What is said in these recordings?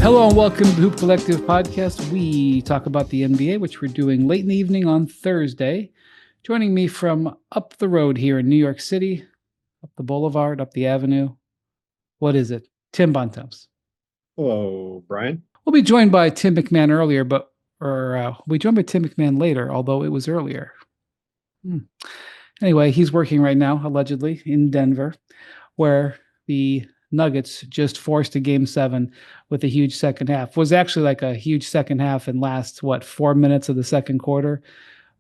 Hello and welcome to the Hoop Collective podcast. We talk about the NBA, which we're doing late in the evening on Thursday. Joining me from up the road here in New York City, up the boulevard, up the avenue. What is it? Tim Bontemps. Hello, Brian. We'll be joined by Tim MacMahon earlier, we'll be joined by Tim MacMahon later, although it was earlier. Anyway, he's working right now, allegedly, in Denver, where the Nuggets just forced a Game 7 with a huge second half. It was actually like a huge second half in last, 4 minutes of the second quarter,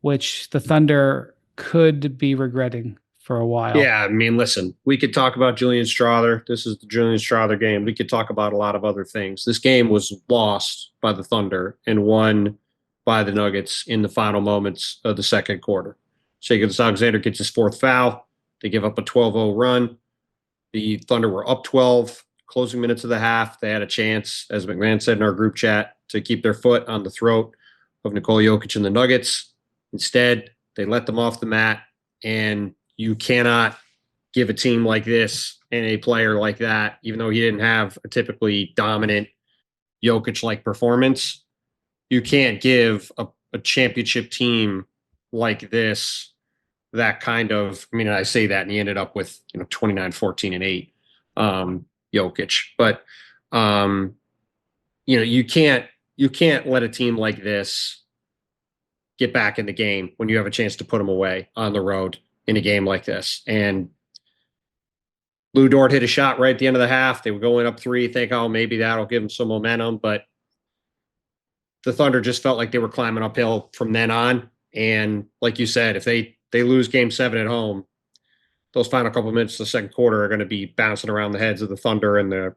which the Thunder could be regretting for a while. Yeah, I mean, listen, we could talk about Julian Strawther. This is the Julian Strawther game. We could talk about a lot of other things. This game was lost by the Thunder and won by the Nuggets in the final moments of the second quarter. Shai Gilgeous-Alexander gets his fourth foul. They give up a 12-0 run. The Thunder were up 12, closing minutes of the half. They had a chance, as MacMahon said in our group chat, to keep their foot on the throat of Nikola Jokic and the Nuggets. Instead, they let them off the mat, and you cannot give a team like this and a player like that, even though he didn't have a typically dominant Jokic-like performance, you can't give a championship team like this that kind of, I mean, I say that and he ended up with, 29, 14, and 8, Jokic. But, you can't let a team like this get back in the game when you have a chance to put them away on the road in a game like this. And Lou Dort hit a shot right at the end of the half. They were going up 3, think, oh, maybe that'll give them some momentum. But the Thunder just felt like they were climbing uphill from then on. And like you said, if they lose Game 7 at home, those final couple of minutes of the second quarter are going to be bouncing around the heads of the Thunder and the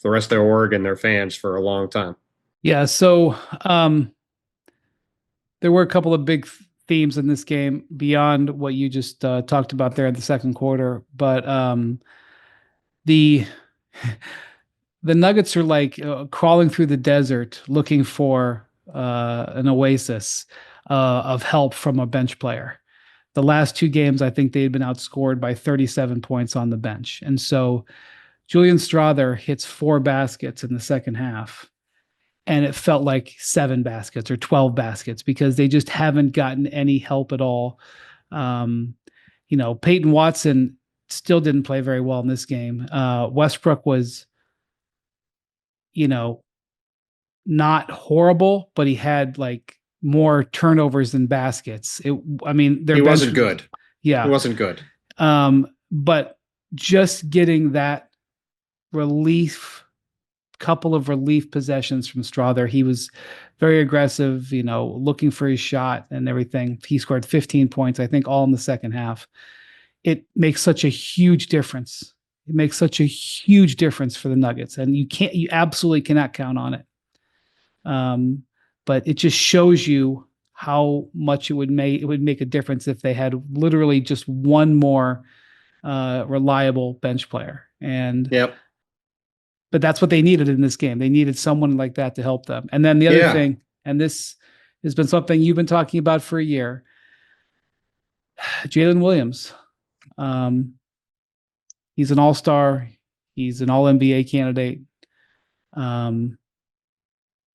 rest of their org and their fans for a long time. Yeah, so there were a couple of big themes in this game beyond what you just talked about there in the second quarter. But the Nuggets are like crawling through the desert looking for an oasis of help from a bench player. The last 2 games, I think they had been outscored by 37 points on the bench. And so Julian Strawther hits 4 baskets in the second half, and it felt like 7 baskets or 12 baskets because they just haven't gotten any help at all. Peyton Watson still didn't play very well in this game. Westbrook was, not horrible, but he had like more turnovers than baskets. He wasn't good. Yeah. He wasn't good. But just getting that couple of relief possessions from Strawther, he was very aggressive, looking for his shot and everything. He scored 15 points, I think, all in the second half. It makes such a huge difference. It makes such a huge difference for the Nuggets, and you absolutely cannot count on it. But it just shows you how much it would make a difference if they had literally just one more reliable bench player. And yep. But that's what they needed in this game. They needed someone like that to help them. And then the other thing, and this has been something you've been talking about for a year, Jalen Williams. He's an all-star. He's an all-NBA candidate.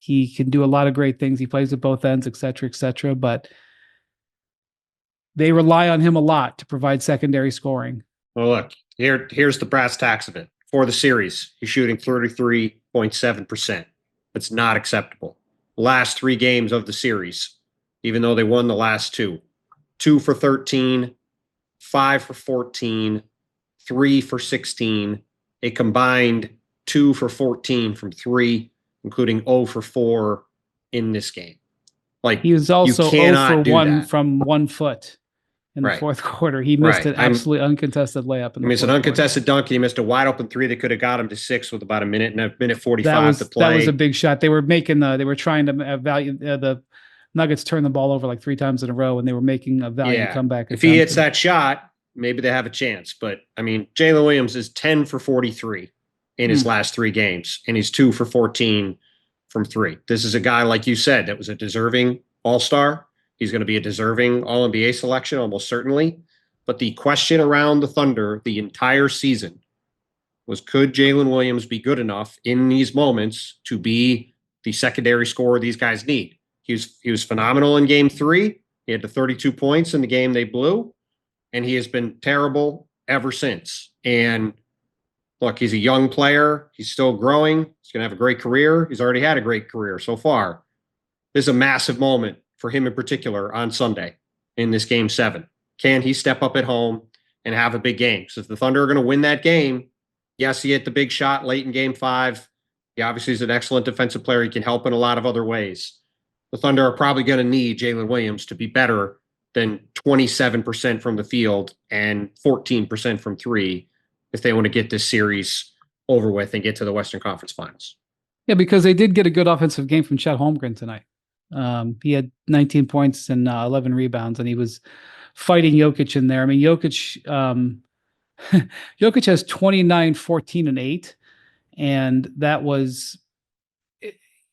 He can do a lot of great things. He plays at both ends, et cetera, but they rely on him a lot to provide secondary scoring. Well, look, here's the brass tacks of it. For the series, he's shooting 33.7%. That's not acceptable. Last 3 games of the series, even though they won the last 2, 2 for 13, 5 for 14, 3 for 16, a combined 2 for 14 from 3, including 0 for 4 in this game. Like, he was also 0 for 1 that. from 1 foot in the fourth quarter. He missed an absolutely uncontested layup. He missed an uncontested dunk, and he missed a wide open 3 that could have got him to 6 with about a minute 45 to play. That was a big shot. They were trying to value the Nuggets turned the ball over like 3 times in a row, and they were making a valiant comeback. If he hits that shot, maybe they have a chance. But I mean, Jalen Williams is 10 for 43 in his last 3 games, and he's 2 for 14 from 3. This is a guy, like you said, that was a deserving all-star. He's going to be a deserving All-NBA selection, almost certainly. But the question around the Thunder the entire season was, could Jalen Williams be good enough in these moments to be the secondary scorer these guys need? He was phenomenal in game 3. He had the 32 points in the game they blew, and he has been terrible ever since. And look, he's a young player. He's still growing. He's going to have a great career. He's already had a great career so far. This is a massive moment for him in particular on Sunday in this game 7. Can he step up at home and have a big game? So if the Thunder are going to win that game, yes, he hit the big shot late in game 5. He obviously is an excellent defensive player. He can help in a lot of other ways. The Thunder are probably going to need Jalen Williams to be better than 27% from the field and 14% from 3 if they want to get this series over with and get to the Western Conference Finals. Yeah, because they did get a good offensive game from Chet Holmgren tonight. He had 19 points and 11 rebounds, and he was fighting Jokic in there. I mean, Jokic has 29, 14, and 8, and that was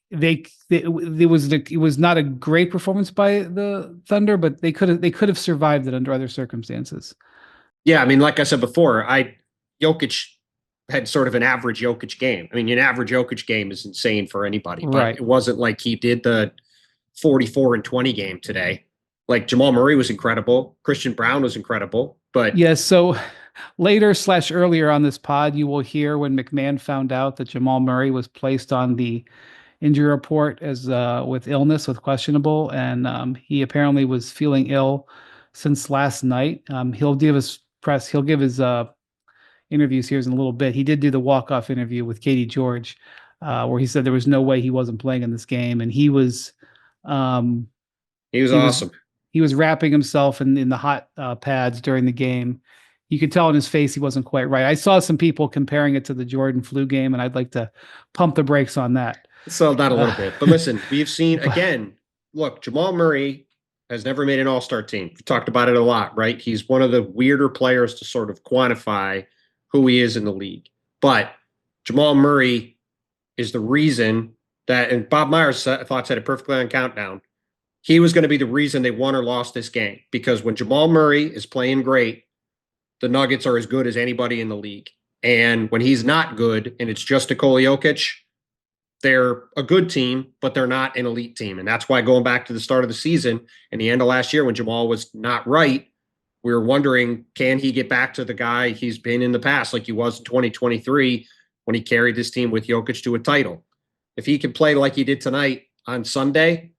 it was not a great performance by the Thunder, but they could have survived it under other circumstances. Yeah, I mean, like I said before, Jokic had sort of an average Jokic game. I mean, an average Jokic game is insane for anybody, but right. It wasn't like he did the 44 and 20 game today. Like Jamal Murray was incredible. Christian Brown was incredible, but yes. So later/earlier on this pod, you will hear when MacMahon found out that Jamal Murray was placed on the injury report as with illness, with questionable, and he apparently was feeling ill since last night. He'll give his interviews here in a little bit. He did do the walk-off interview with Katie George, where he said there was no way he wasn't playing in this game, and he was awesome. He was wrapping himself in the hot pads during the game. You could tell in his face he wasn't quite right. I saw some people comparing it to the Jordan flu game, and I'd like to pump the brakes on that. So that a little bit. But listen, we've seen, again, look, Jamal Murray has never made an all-star team. We talked about it a lot, right? He's one of the weirder players to sort of quantify who he is in the league. But Jamal Murray is the reason that, and Bob Myers thought said it perfectly on Countdown, he was going to be the reason they won or lost this game. Because when Jamal Murray is playing great, the Nuggets are as good as anybody in the league. And when he's not good and it's just Nikola Jokic, they're a good team, but they're not an elite team. And that's why going back to the start of the season and the end of last year when Jamal was not right, we were wondering, can he get back to the guy he's been in the past, like he was in 2023 when he carried this team with Jokic to a title? If he can play like he did tonight on Sunday,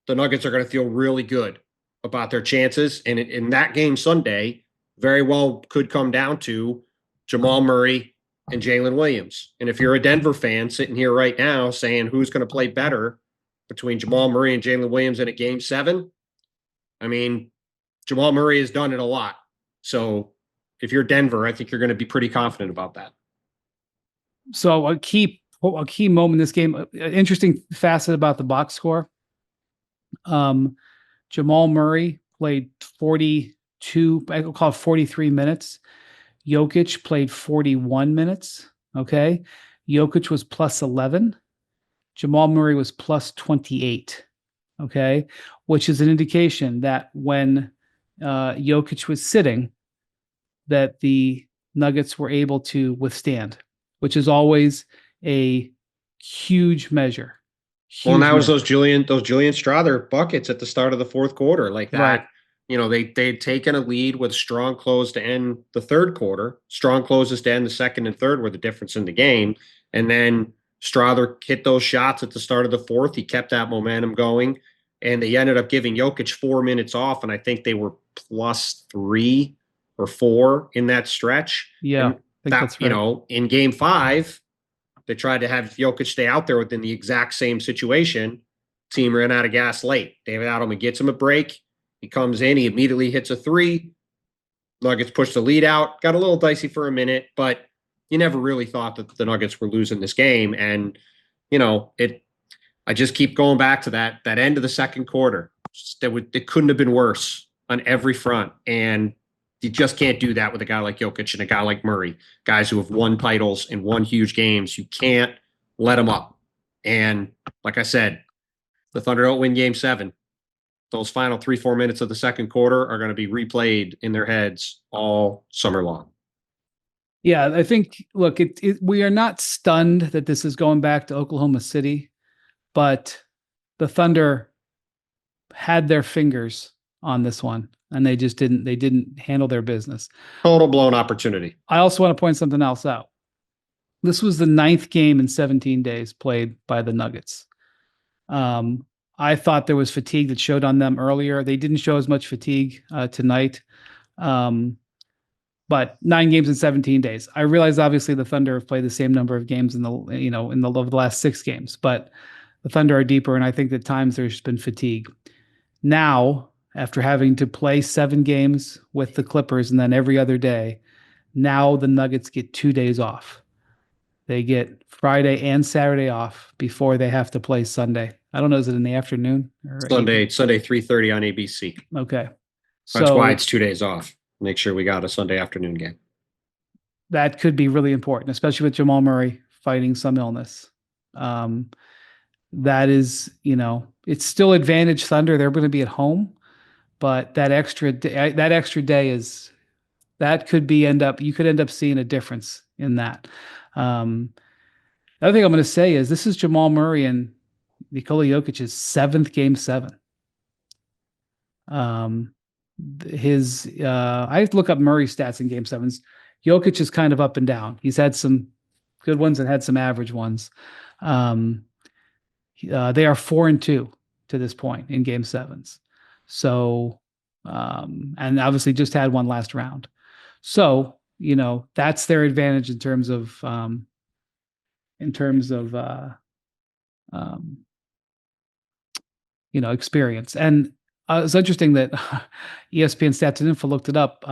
the Nuggets are going to feel really good about their chances. And in that game Sunday, very well could come down to Jamal Murray and Jalen Williams. And if you're a Denver fan sitting here right now saying who's going to play better between Jamal Murray and Jalen Williams in a game 7, I mean, Jamal Murray has done it a lot. So if you're Denver, I think you're going to be pretty confident about that. So a key moment in this game, an interesting facet about the box score. Jamal Murray played 42, I will call it 43 minutes. Jokic played 41 minutes. Okay. Jokic was plus 11. Jamal Murray was plus 28. Okay. Which is an indication that when Jokic was sitting, that the Nuggets were able to withstand, which is always a huge measure. Well, and that was those Julian Strawther buckets at the start of the fourth quarter, like that. Right. You know, they'd taken a lead with strong close to end the third quarter. Strong closes to end the second and third were the difference in the game. And then Strawther hit those shots at the start of the fourth. He kept that momentum going. And they ended up giving Jokic 4 minutes off. And I think they were plus 3 or 4 in that stretch. Yeah. And that's right. You know, in game 5, they tried to have Jokic stay out there within the exact same situation. Team ran out of gas late. David Adelman gets him a break. He comes in, he immediately hits a 3. Nuggets push the lead out. Got a little dicey for a minute, but you never really thought that the Nuggets were losing this game. And, you know, I just keep going back to that end of the second quarter. It couldn't have been worse on every front. And you just can't do that with a guy like Jokic and a guy like Murray, guys who have won titles and won huge games. You can't let them up. And like I said, the Thunder don't win game 7. Those final 3-4 minutes of the second quarter are going to be replayed in their heads all summer long. Yeah, I think, look, we are not stunned that this is going back to Oklahoma City, but the Thunder had their fingers on this one and they didn't handle their business. Total blown opportunity. I also want to point something else out. This was the 9th game in 17 days played by the Nuggets. Um, I thought there was fatigue that showed on them earlier. They didn't show as much fatigue tonight. Um, but 9 games in 17 days. I realize obviously the Thunder have played the same number of games in the last 6 games, but the Thunder are deeper, and I think at times there's been fatigue. Now, after having to play 7 games with the Clippers and then every other day, now the Nuggets get 2 days off. They get Friday and Saturday off before they have to play Sunday. I don't know, is it in the afternoon or Sunday 3:30 on ABC. Okay. That's So why it's 2 days off. Make sure we got a Sunday afternoon game. that could be really important, especially with Jamal Murray fighting some illness. That is, it's still advantage Thunder. They're going to be at home, but that extra day you could end up seeing a difference in that. The other thing I'm going to say is this is Jamal Murray and Nikola Jokic's 7th game 7. I look up Murray's stats in game 7s. Jokic is kind of up and down. He's had some good ones and had some average ones. They are 4-2 to this point in game 7s. So, and obviously just had one last round. So, that's their advantage in terms of experience. And it's interesting that ESPN Stats and Info looked it up.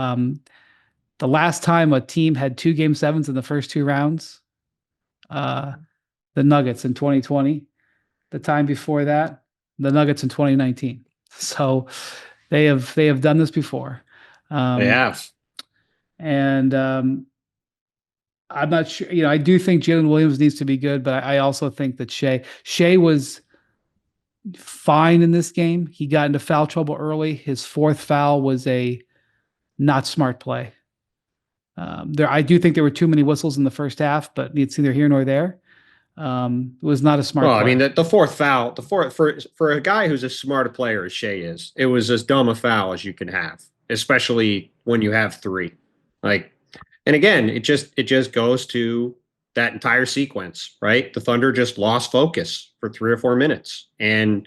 The last time a team had 2 game 7s in the first 2 rounds, the Nuggets in 2020. The time before that, the Nuggets in 2019. So they have done this before. They have. And I'm not sure. I do think Jalen Williams needs to be good, but I also think that Shea was fine in this game. He got into foul trouble early. His 4th foul was a not smart play. I do think there were too many whistles in the first half, but it's neither here nor there. It was not a smart play. I mean, the 4th foul, for a guy who's as smart a player as Shea is, it was as dumb a foul as you can have, especially when you have 3. And again, it just goes to that entire sequence, right? The Thunder just lost focus for 3 or 4 minutes, and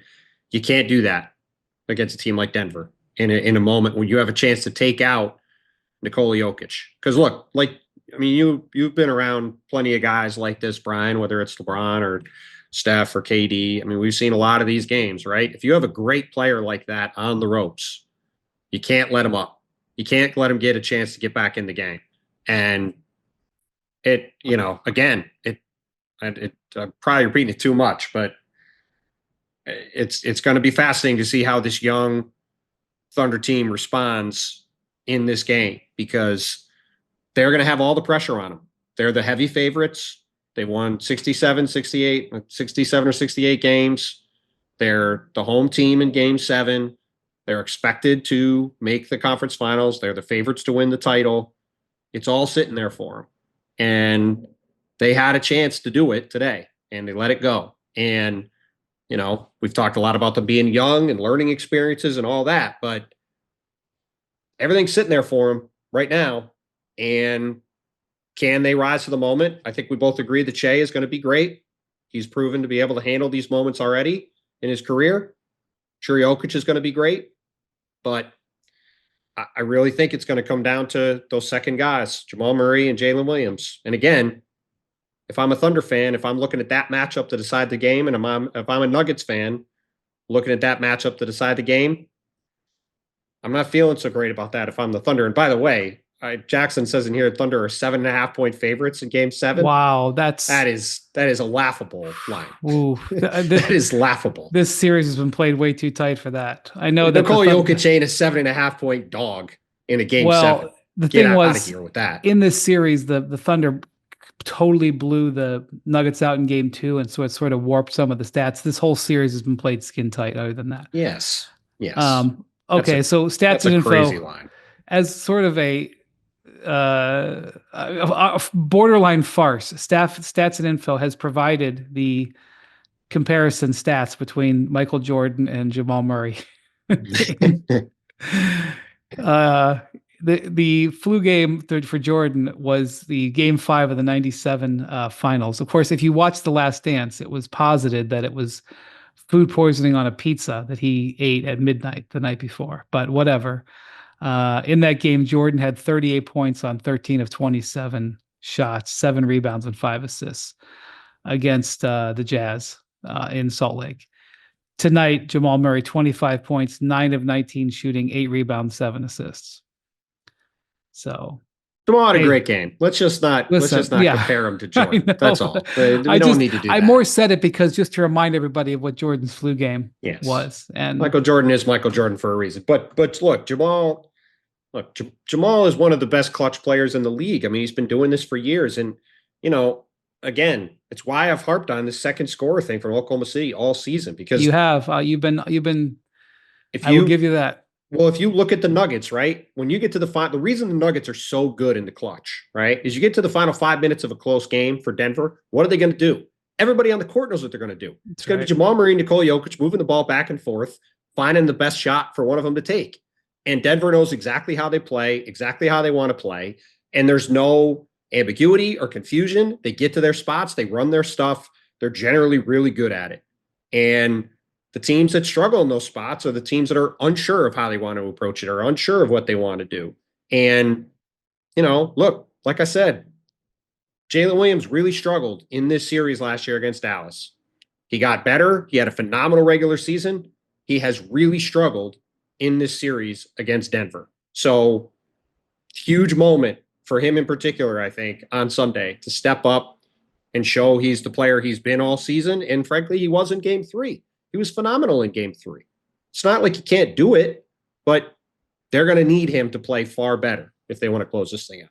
you can't do that against a team like Denver in a moment when you have a chance to take out Nikola Jokic. Because look, you've been around plenty of guys like this, Brian, whether it's LeBron or Steph or KD. I mean, we've seen a lot of these games, right? If you have a great player like that on the ropes, you can't let him up. You can't let him get a chance to get back in the game. And I'm probably repeating it too much, but it's going to be fascinating to see how this young Thunder team responds in this game, because they're going to have all the pressure on them. They're the heavy favorites. They won 67 or 68 games. They're the home team in game 7. They're expected to make the conference finals. They're the favorites to win the title. It's all sitting there for them. And they had a chance to do it today, and they let it go. And, we've talked a lot about them being young and learning experiences and all that, but everything's sitting there for them right now. And can they rise to the moment? I think we both agree that Shea is going to be great. He's proven to be able to handle these moments already in his career. Sure, Jokic is going to be great, but I really think it's going to come down to those second guys, Jamal Murray and Jalen Williams. And again, if I'm a Thunder fan, if I'm looking at that matchup to decide the game, and if I'm a Nuggets fan looking at that matchup to decide the game, I'm not feeling so great about that if I'm the Thunder. And by the way, Jackson says in here, Thunder are 7.5-point favorites in game 7. Wow. That is a laughable line. Ooh, that is laughable. This series has been played way too tight for that. I know that Nikola Jokic ain't a 7.5-point dog in a game 7. The thing was, out of here with that. In this series, the Thunder totally blew the Nuggets out in game 2, and so it sort of warped some of the stats. This whole series has been played skin tight other than that. Yes. Okay, so stats and info, crazy line. as sort of a borderline farce. Stats and Info has provided the comparison stats between Michael Jordan and Jamal Murray. The flu game for Jordan was the game 5 of the 97 finals. Of course, if you watch The Last Dance, it was posited that it was food poisoning on a pizza that he ate at midnight the night before, but whatever. In that game, Jordan had 38 points on 13 of 27 shots, 7 rebounds and 5 assists against the Jazz in Salt Lake. Tonight, Jamal Murray, 25 points, 9 of 19 shooting, 8 rebounds, 7 assists. So Jamal had a great game. Let's just not compare him to Jordan. That's all. We don't need to do that. I more said it because just to remind everybody of what Jordan's flu game was. And Michael Jordan is Michael Jordan for a reason. But look, Jamal is one of the best clutch players in the league. I mean, he's been doing this for years. And, again, it's why I've harped on this second scorer thing from Oklahoma City all season, because you've been I will give you that. Well, if you look at the Nuggets, right, when you get to the reason the Nuggets are so good in the clutch, right, is you get to the final 5 minutes of a close game for Denver. What are they going to do? Everybody on the court knows what they're going to do. It's going to be Jamal Murray and Nikola Jokic moving the ball back and forth, finding the best shot for one of them to take. And Denver knows exactly how they play, exactly how they want to play. And there's no ambiguity or confusion. They get to their spots. They run their stuff. They're generally really good at it. And the teams that struggle in those spots are the teams that are unsure of how they want to approach it or unsure of what they want to do. And, look, like I said, Jalen Williams really struggled in this series last year against Dallas. He got better. He had a phenomenal regular season. He has really struggled in this series against Denver. So huge moment for him in particular, I think, on Sunday to step up and show he's the player he's been all season. And frankly, he was in game 3. He was phenomenal in game 3. It's not like he can't do it, but they're going to need him to play far better if they want to close this thing out.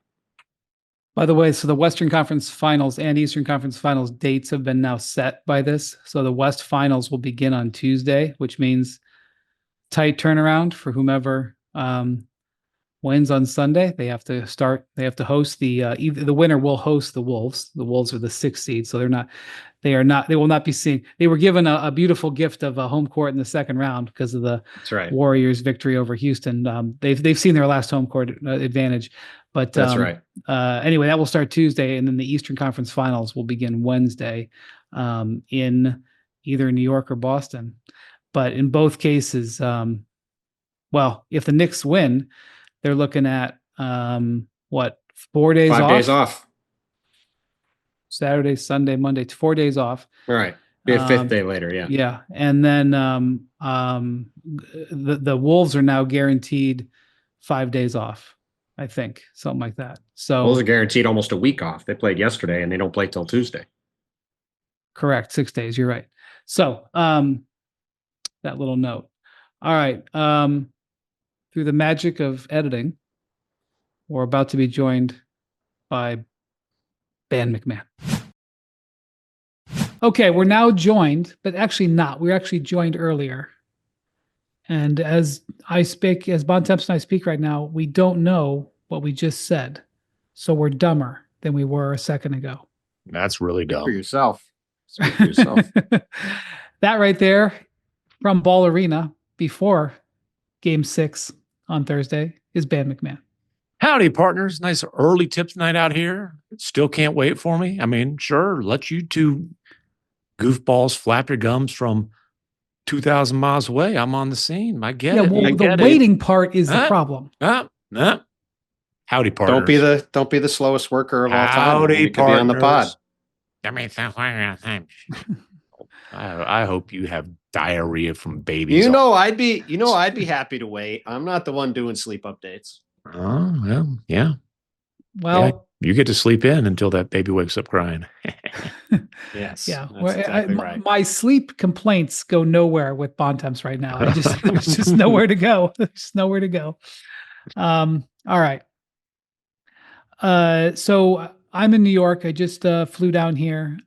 By the way, so the Western Conference Finals and Eastern Conference Finals dates have been now set by this. So the West Finals will begin on Tuesday, which means tight turnaround for whomever wins on Sunday. They have to host the winner will host the Wolves. The Wolves are the 6th seed, so they will not be seeing. They were given a beautiful gift of a home court in the second round because of the Warriors' victory over Houston. They've seen their last home court advantage, but that's right. Anyway, that will start Tuesday, and then the Eastern Conference Finals will begin Wednesday in either New York or Boston. But in both cases, if the Knicks win, they're looking at 4 days off? 5 days off. Saturday, Sunday, Monday, 4 days off. All right. Be a 5th day later, yeah. Yeah. And then the Wolves are now guaranteed 5 days off, I think, something like that. So Wolves are guaranteed almost a week off. They played yesterday and they don't play till Tuesday. Correct. 6 days. You're right. So that little note. All right. Through the magic of editing, we're about to be joined by Ben MacMahon. Okay, we're now joined, but actually not. We were actually joined earlier. And as Bontemps and I speak right now, we don't know what we just said. So we're dumber than we were a second ago. That's really dumb. For yourself. Speak for yourself. That right there from Ball Arena before Game 6 on Thursday is Ben MacMahon. Howdy, partners. Nice early tips night out here. Still can't wait for me. I mean, sure, let you two goofballs flap your gums from 2,000 miles away. I'm on the scene. I get it. Well, the waiting part is the problem. Howdy, partners. Don't be the slowest worker of all time. Howdy, could be on the pod. I hope you have diarrhea from babies. I'd be happy to wait. I'm not the one doing sleep updates. Oh, well, yeah. Well, yeah, you get to sleep in until that baby wakes up crying. Yes. Yeah. That's exactly right. My sleep complaints go nowhere with Bontemps right now. There's just nowhere to go. There's nowhere to go. All right. So I'm in New York. I just flew down here.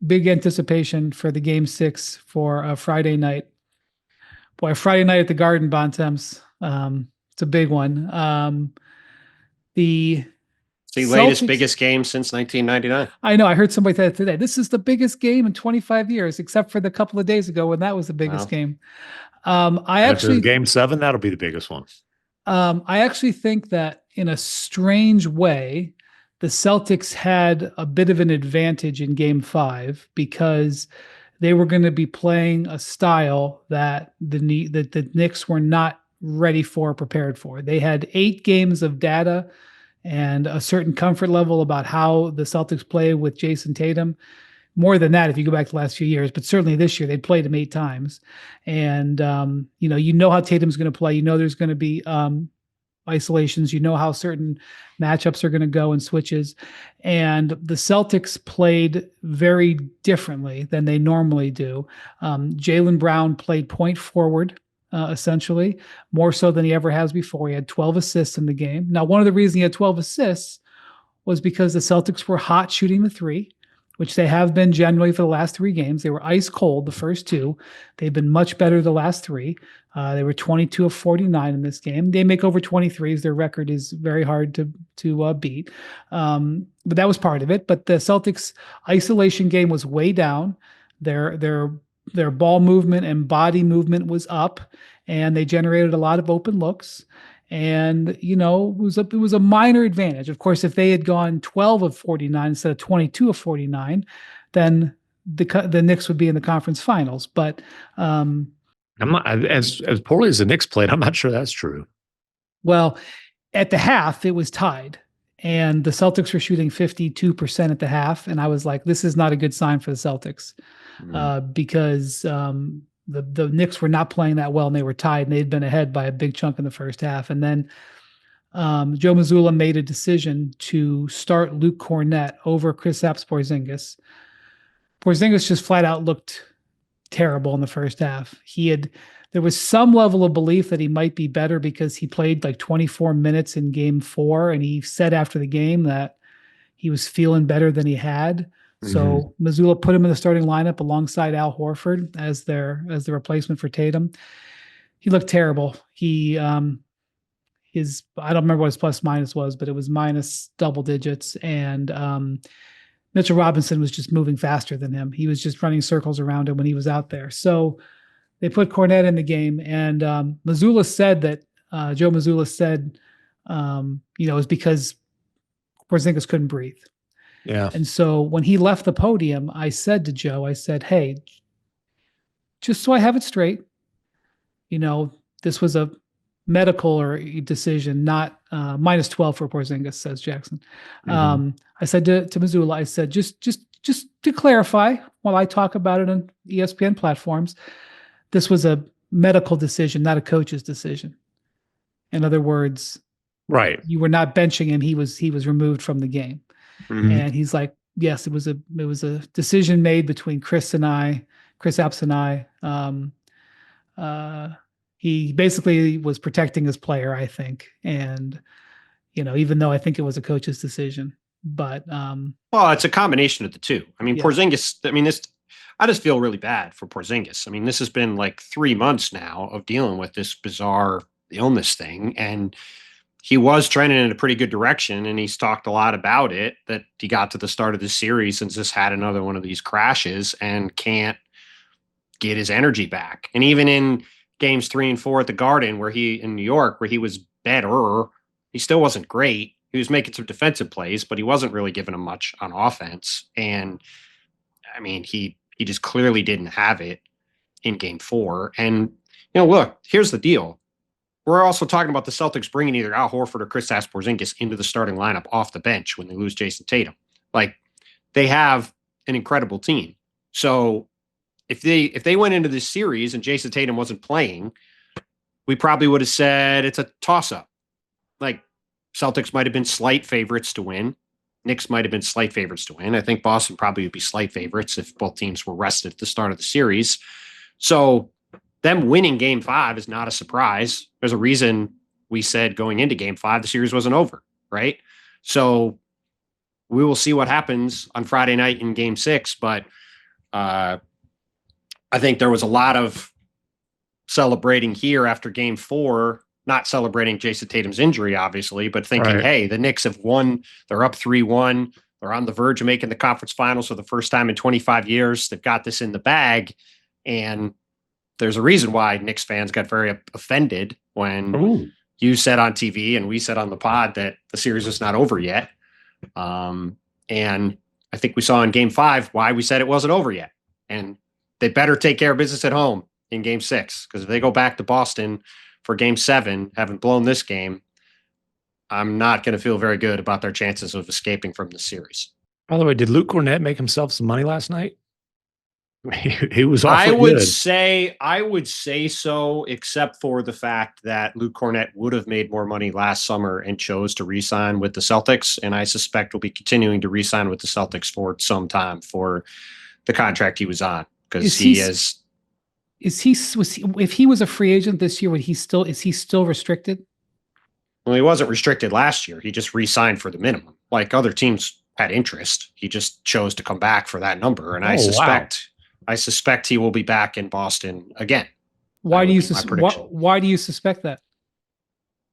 Big anticipation for the Game 6 for Friday night. Boy, Friday night at the Garden, Bontemps. It's a big one. The It's the latest, Celtics- biggest game since 1999. I know. I heard somebody say that today. This is the biggest game in 25 years, except for the couple of days ago when that was the biggest Wow. game. I And if there's actually, game 7, that'll be the biggest one. I actually think that in a strange way, the Celtics had a bit of an advantage in Game 5 because they were going to be playing a style that the Knicks were not ready for, prepared for. They had 8 games of data and a certain comfort level about how the Celtics play with Jason Tatum. More than that, if you go back to the last few years, but certainly this year they played him 8 times, and you know how Tatum's going to play. You know there's going to be isolations. You know how certain matchups are going to go and switches, and the Celtics played very differently than they normally do. Jaylen Brown played point forward. Essentially, more so than he ever has before. He had 12 assists in the game. Now, one of the reasons he had 12 assists was because the Celtics were hot shooting the 3, which they have been generally for the last 3 games. They were ice cold the first 2. They've been much better the last 3. They were 22 of 49 in this game. They make over 23s. Their record is very hard to beat. But that was part of it. But the Celtics isolation game was way down. Their ball movement and body movement was up, and they generated a lot of open looks. And it was a minor advantage. Of course, if they had gone 12 of 49 instead of 22 of 49, then the Knicks would be in the conference finals. But I'm not as poorly as the Knicks played. I'm not sure that's true. Well, at the half, it was tied, and the Celtics were shooting 52% at the half, and I was like, this is not a good sign for the Celtics. Because the Knicks were not playing that well, and they were tied, and they'd been ahead by a big chunk in the first half. And then Joe Mazzulla made a decision to start Luke Kornet over Kristaps Porzingis. Porzingis just flat out looked terrible in the first half. There was some level of belief that he might be better because he played like 24 minutes in Game 4, and he said after the game that he was feeling better than he had. So Mazzulla put him in the starting lineup alongside Al Horford as the replacement for Tatum. He looked terrible. I don't remember what his plus minus was, but it was minus double digits. And Mitchell Robinson was just moving faster than him. He was just running circles around him when he was out there. So they put Kornet in the game, and Mazzulla said that Joe Mazzulla said, it was because Porzingis couldn't breathe. Yeah. And so when he left the podium, I said to Joe, hey, just so I have it straight, this was a medical or decision, not minus 12 for Porzingis, says Jackson. I said to Mazzulla, I said, just to clarify, while I talk about it on ESPN platforms, this was a medical decision, not a coach's decision. In other words, right, you were not benching him. He was removed from the game. And he's like, yes, it was a decision made between Chris Apps and I. He basically was protecting his player, I think. And, even though I think it was a coach's decision, but, well, it's a combination of the two. I mean, yeah. Porzingis, I just feel really bad for Porzingis. I mean, this has been like 3 months now of dealing with this bizarre illness thing. And he was trending in a pretty good direction, and he's talked a lot about it, that he got to the start of the series and just had another one of these crashes and can't get his energy back. And even in games 3 and 4 at the Garden, in New York, where he was better, he still wasn't great. He was making some defensive plays, but he wasn't really giving them much on offense. And I mean, he just clearly didn't have it in Game 4. And, look, here's the deal. We're also talking about the Celtics bringing either Al Horford or Kristaps Porzingis into the starting lineup off the bench when they lose Jason Tatum. Like, they have an incredible team. So if they went into this series and Jason Tatum wasn't playing, we probably would have said it's a toss-up. Like, Celtics might have been slight favorites to win. Knicks might have been slight favorites to win. I think Boston probably would be slight favorites if both teams were rested at the start of the series. So them winning Game 5 is not a surprise. There's a reason we said going into Game 5, the series wasn't over, right? So we will see what happens on Friday night in Game 6. But I think there was a lot of celebrating here after Game 4 not celebrating Jason Tatum's injury, obviously, but thinking, Right. hey, the Knicks have won. They're up 3-1. They're on the verge of making the conference finals for the first time in 25 years. They've got this in the bag. And there's a reason why Knicks fans got very offended when Ooh. you said on TV and we said on the pod that the series is not over yet. And I think we saw in Game 5 why we said it wasn't over yet. And they better take care of business at home in Game 6, because if they go back to Boston for Game 7, having blown this game, I'm not going to feel very good about their chances of escaping from the series. By the way, did Luke Cornett make himself some money last night? He was awfully I would good. say so, except for the fact that Luke Cornett would have made more money last summer and chose to re-sign with the Celtics, and I suspect will be continuing to re-sign with the Celtics for some time for the contract he was on, because if he was a free agent this year, is he still restricted? Well, he wasn't restricted last year. He just re-signed for the minimum. Like, other teams had interest. He just chose to come back for that number, and I suspect he will be back in Boston again. Why do you suspect that?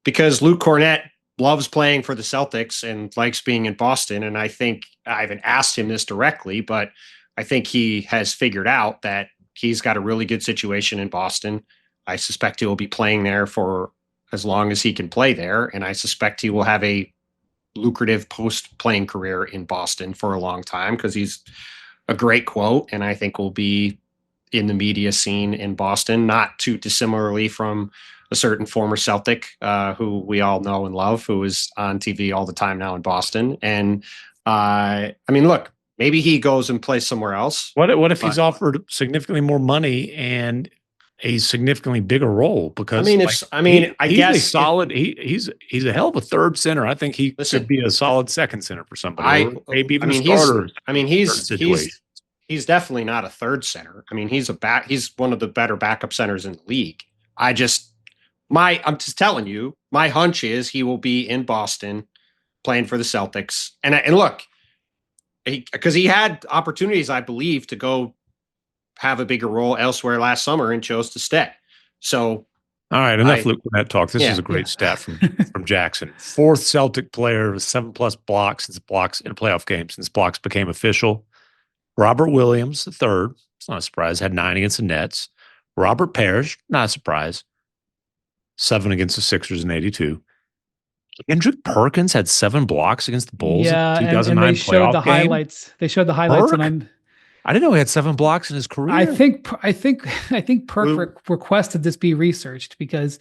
Because Luke Cornett loves playing for the Celtics and likes being in Boston. And I think I haven't asked him this directly, but I think he has figured out that he's got a really good situation in Boston. I suspect he will be playing there for as long as he can play there. And I suspect he will have a lucrative post-playing career in Boston for a long time, because he's a great quote, and I think will be in the media scene in Boston, not too dissimilarly from a certain former Celtic who we all know and love, who is on TV all the time now in Boston. And I mean, look, maybe he goes and plays somewhere else. What if he's offered significantly more money and a significantly bigger role? Because he's a solid. He's a hell of a third center. I think he could be a solid second center for somebody, or maybe even a starter. He's definitely not a third center. I mean, he's one of the better backup centers in the league. I'm just telling you, my hunch is he will be in Boston playing for the Celtics. And look, because he had opportunities, I believe, to go have a bigger role elsewhere last summer and chose to stay. So, all right, enough Luke Cornett talk. This is a great stat from Jackson. Fourth Celtic player with 7+ blocks in a playoff game since blocks became official. Robert Williams, the third, it's not a surprise, had 9 against the Nets. Robert Parrish, not a surprise, 7 against the Sixers in 82. Kendrick Perkins had 7 blocks against the Bulls in the 2009 and they showed the game. highlights. They showed the highlights, and I didn't know he had 7 blocks in his career. I think Perk requested this be researched, because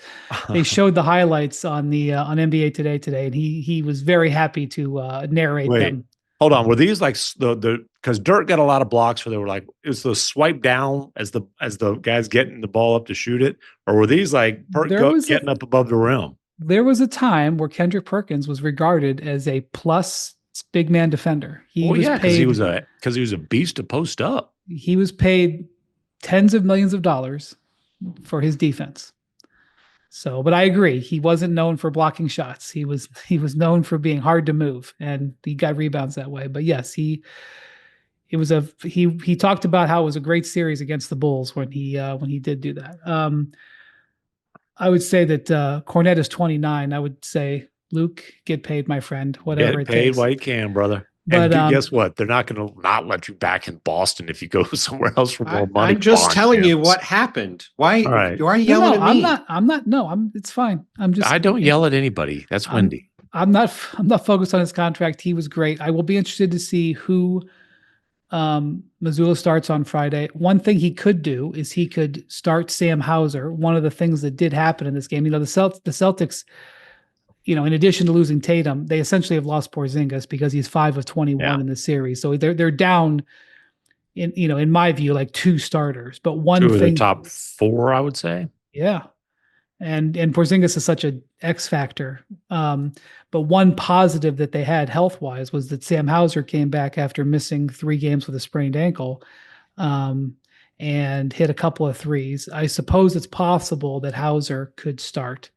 they showed the highlights on NBA today, and he was very happy to narrate them. Hold on, were these like because Dirk got a lot of blocks where they were like, it was the swipe down as the guys getting the ball up to shoot it, or were these like Perk getting up above the rim? There was a time where Kendrick Perkins was regarded as a plus big man defender. Because he was a beast to post up. He was paid tens of millions of dollars for his defense. So, but I agree, he wasn't known for blocking shots. He was known for being hard to move, and he got rebounds that way. But yes, he talked about how it was a great series against the Bulls when he did do that. I would say that Cornett is 29. I would say, Luke, get paid, my friend. Whatever it takes. Get paid while you can, brher. But guess what? They're not going to not let you back in Boston if you go somewhere else for more money. I'm just telling you what happened. Why are you yelling at me? I'm not. No, it's fine. I don't yell at anybody. That's Wendy. I'm not focused on his contract. He was great. I will be interested to see who Missoula starts on Friday. One thing he could do is he could start Sam Hauser. One of the things that did happen in this game, the Celtics, in addition to losing Tatum, they essentially have lost Porzingis because he's 5 of 21 in the series. So they're down in my view, like 2 starters, but one two thing, of the top 4, I would say. Yeah. And Porzingis is such an X factor. But one positive that they had health-wise was that Sam Hauser came back after missing 3 games with a sprained ankle, and hit a couple of threes. I suppose it's possible that Hauser could start.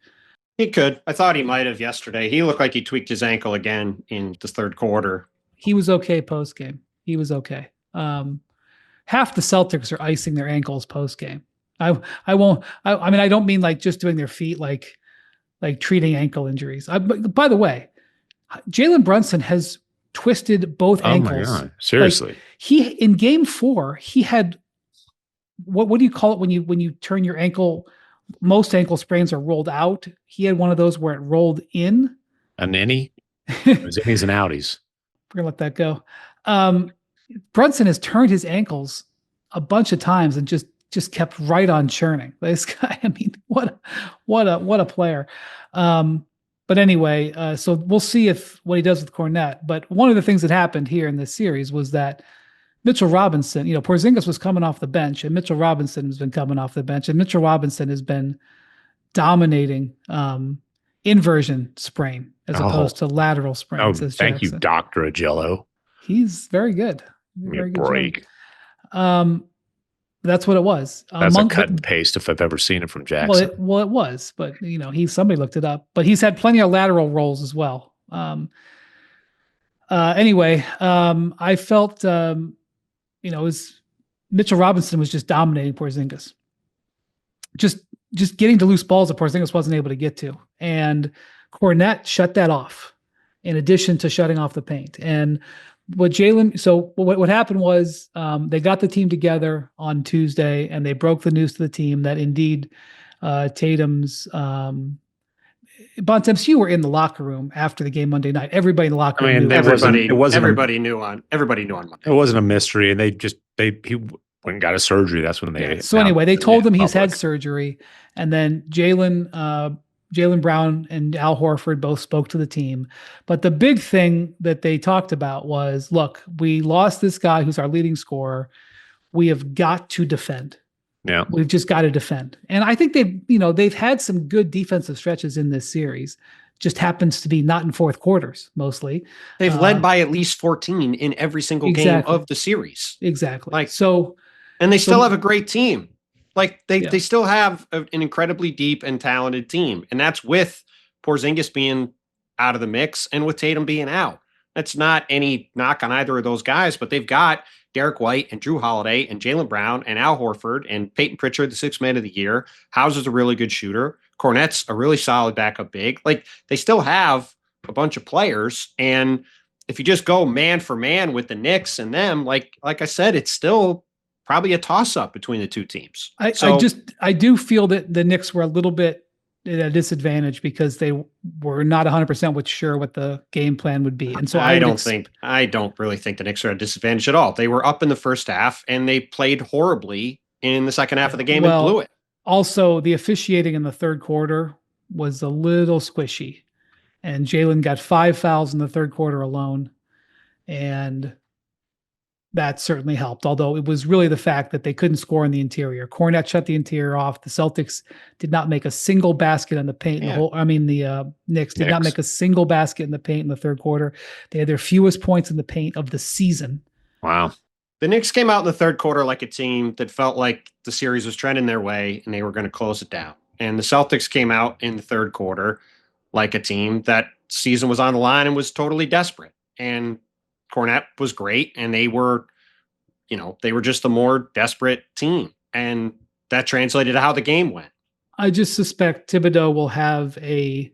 He could. I thought he might have yesterday. He looked like he tweaked his ankle again in the third quarter. He was okay post-game. He was okay. Half the Celtics are icing their ankles post-game. I don't mean like just doing their feet, like like treating ankle injuries. By the way, Jalen Brunson has twisted both ankles. Oh my God. Seriously. Like he in game 4, he had what do you call it when you turn your ankle? Most ankle sprains are rolled out. He had one of those where it rolled in. An innie? We're Innies and outies. gonna let that go. Brunson has turned his ankles a bunch of times and just kept right on churning. This guy, I mean, what a player. But anyway, so we'll see what he does with Cornette. But one of the things that happened here in this series was that Mitchell Robinson, Porzingis was coming off the bench, and Mitchell Robinson has been coming off the bench, and Mitchell Robinson has been dominating inversion sprain as opposed to lateral sprains. Thank you, Dr. Agello. He's very good. Very good break. That's what it was. That's a cut and paste if I've ever seen it from Jackson. Well, it was, but somebody looked it up. But he's had plenty of lateral rolls as well. Anyway, I felt Mitchell Robinson was just dominating Porzingis. Just getting to loose balls that Porzingis wasn't able to get to, and Cornette shut that off. In addition to shutting off the paint, and what happened was they got the team together on Tuesday, and they broke the news to the team that indeed Tatum's Bontemps, you were in the locker room after the game Monday night. Everybody in the locker room. Everybody knew on Monday. It wasn't a mystery, and he went and got a surgery. That's when they. Yeah. So anyway, they told him he's had surgery, and then Jaylen Brown and Al Horford both spoke to the team. But the big thing that they talked about was, look, we lost this guy who's our leading scorer. We have got to defend. Yeah. We've just got to defend. And I think they've had some good defensive stretches in this series. Just happens to be not in fourth quarters, mostly. They've led by at least 14 in every single game of the series. Exactly. And they still have a great team. They still have an incredibly deep and talented team. And that's with Porzingis being out of the mix and with Tatum being out. That's not any knock on either of those guys, but they've got Derek White and Drew Holiday and Jaylen Brown and Al Horford and Peyton Pritchard, the sixth man of the year. Hauser's a really good shooter. Cornette's a really solid backup big. They still have a bunch of players. And if you just go man for man with the Knicks and them, like I said, it's still probably a toss-up between the two teams. I do feel that the Knicks were a little bit at a disadvantage because they were not 100% sure what the game plan would be. And so I don't really think the Knicks are at a disadvantage at all. They were up in the first half and they played horribly in the second half of the game and blew it. Also, the officiating in the third quarter was a little squishy, and Jaylen got 5 fouls in the third quarter alone. And that certainly helped, although it was really the fact that they couldn't score in the interior. Cornette shut the interior off. The Celtics did not make a single basket in the paint. The Knicks did not make a single basket in the paint in the third quarter. They had their fewest points in the paint of the season. Wow. The Knicks came out in the third quarter like a team that felt like the series was trending their way and they were going to close it down. And the Celtics came out in the third quarter like a team that season was on the line and was totally desperate. And Cornette was great, and they were just the more desperate team, and that translated to how the game went. I just suspect Thibodeau will have a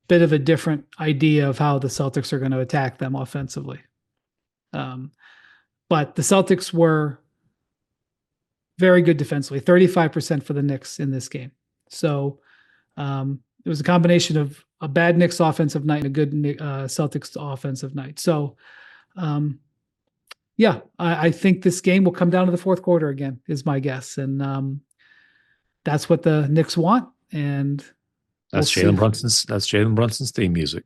bit of a different idea of how the Celtics are going to attack them offensively. But the Celtics were very good defensively, 35% for the Knicks in this game. So it was a combination of a bad Knicks offensive night and a good Celtics offensive night. So I think this game will come down to the fourth quarter again, is my guess. And that's what the Knicks want. And that's Jalen Brunson's theme music.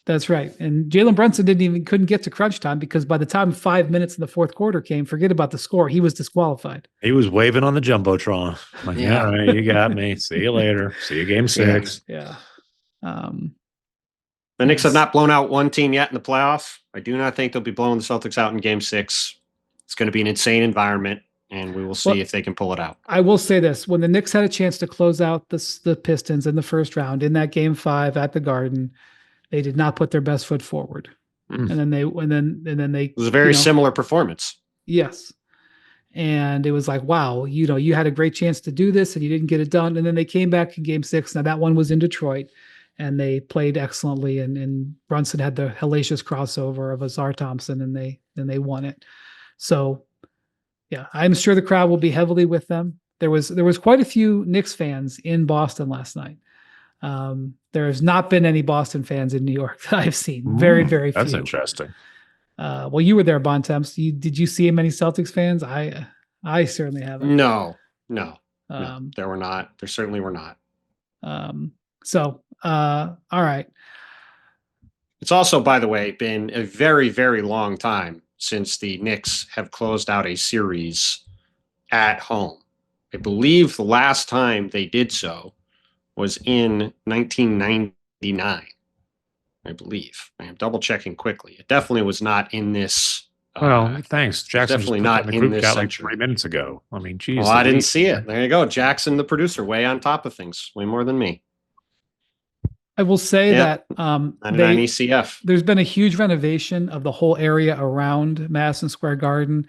That's right. And Jalen Brunson couldn't get to crunch time because by the time 5 minutes in the fourth quarter came, forget about the score. He was disqualified. He was waving on the Jumbotron. All right, you got me. See you later. See you game 6. Yeah. The Knicks have not blown out one team yet in the playoffs. I do not think they'll be blowing the Celtics out in game 6. It's going to be an insane environment, and we will see if they can pull it out. I will say this. When the Knicks had a chance to close out the Pistons in the first round in that game 5 at the Garden, they did not put their best foot forward. And then they it was a very similar performance. Yes. And it was like, wow, you had a great chance to do this and you didn't get it done. And then they came back in game 6. Now that one was in Detroit. and they played excellently. And Brunson had the hellacious crossover of Azar Thompson, and they won it. So, yeah, I'm sure the crowd will be heavily with them. There was quite a few Knicks fans in Boston last night. There has not been any Boston fans in New York that I've seen. Very, very few. That's interesting. Well, you were there, Bontemps. Did you see many Celtics fans? I certainly haven't. No. There were not. There certainly were not. All right. It's also, by the way, been a very, very long time since the Knicks have closed out a series at home. I believe the last time they did so was in 1999. I believe. I am double checking quickly. It definitely was not in this. Well, thanks. Jackson definitely just put not that in the in group this chat like century. 3 minutes ago. I mean, geez. Well, I didn't see it. There you go. Jackson, the producer, way on top of things, way more than me. I will say that 99 ECF. there's been a huge renovation of the whole area around Madison Square Garden.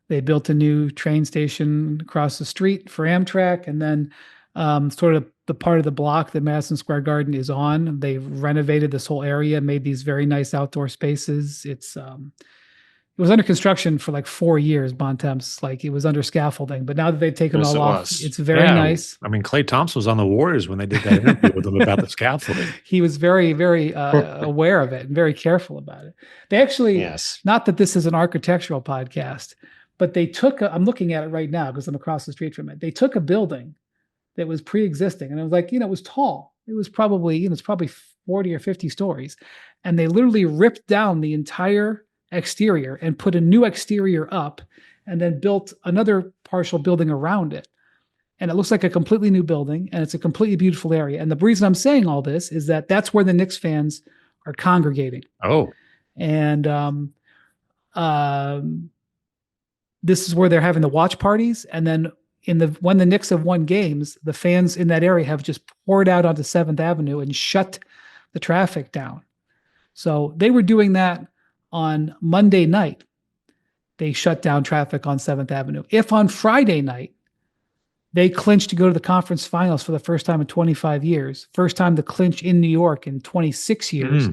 They built a new train station across the street for Amtrak, and then sort of the part of the block that Madison Square Garden is on, they renovated this whole area, made these very nice outdoor spaces. It was under construction for like 4 years, Bontemps. Like, it was under scaffolding, but now that they've taken Yes, all it off, was. it's very nice. I mean, Klay Thompson was on the Warriors when they did that interview with him about the scaffolding. He was very, very aware of it and very careful about it. They actually, Yes. not that this is an architectural podcast, but they took, I'm looking at it right now because I'm across the street from it. They took a building that was pre-existing, and it was like, it was tall. It was probably, it's probably 40 or 50 stories. And they literally ripped down the entire exterior and put a new exterior up, and then built another partial building around it. And it looks like a completely new building, and it's a completely beautiful area. And the reason I'm saying all this is that that's where the Knicks fans are congregating. Oh. And this is where they're having the watch parties. And then when the Knicks have won games, the fans in that area have just poured out onto 7th Avenue and shut the traffic down. So they were doing that on Monday night. They shut down traffic on 7th Avenue. If on Friday night, they clinched to go to the conference finals for the first time in 25 years, first time to clinch in New York in 26 years.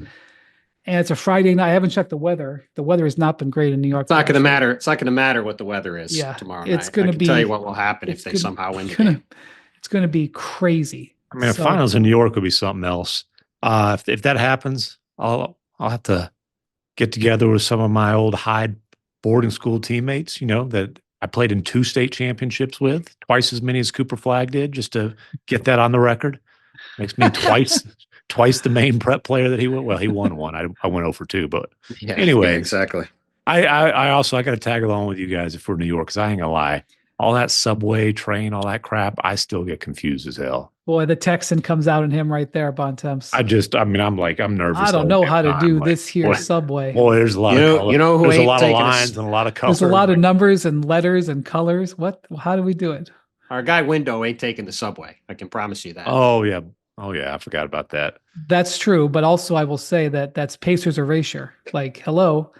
And it's a Friday night. I haven't checked the weather. The weather has not been great in New York. It's not going to matter. It's not going to matter what the weather is tomorrow night. It's going to be. Tell you what will happen if they somehow win the game. It's going to be crazy. I mean, finals in New York would be something else. If that happens, I'll have to get together with some of my old Hyde boarding school teammates, that I played in 2 state championships with, twice as many as Cooper Flagg did, just to get that on the record. Makes me twice the main prep player that he won. Well, he won one. I went 0 for 2, but anyway, exactly. I also got to tag along with you guys if we're New York, because I ain't gonna lie, all that subway train, all that crap, I still get confused as hell. Boy, the Texan comes out in him right there, Bontemps. I'm nervous. I don't know how to do this here subway. Boy, there's a lot of color. There's a lot of lines and a lot of colors. There's a lot of numbers and letters and colors. How do we do it? Our guy Window ain't taking the subway. I can promise you that. Oh yeah. I forgot about that. That's true, but also I will say that that's Pacers erasure. Like, hello.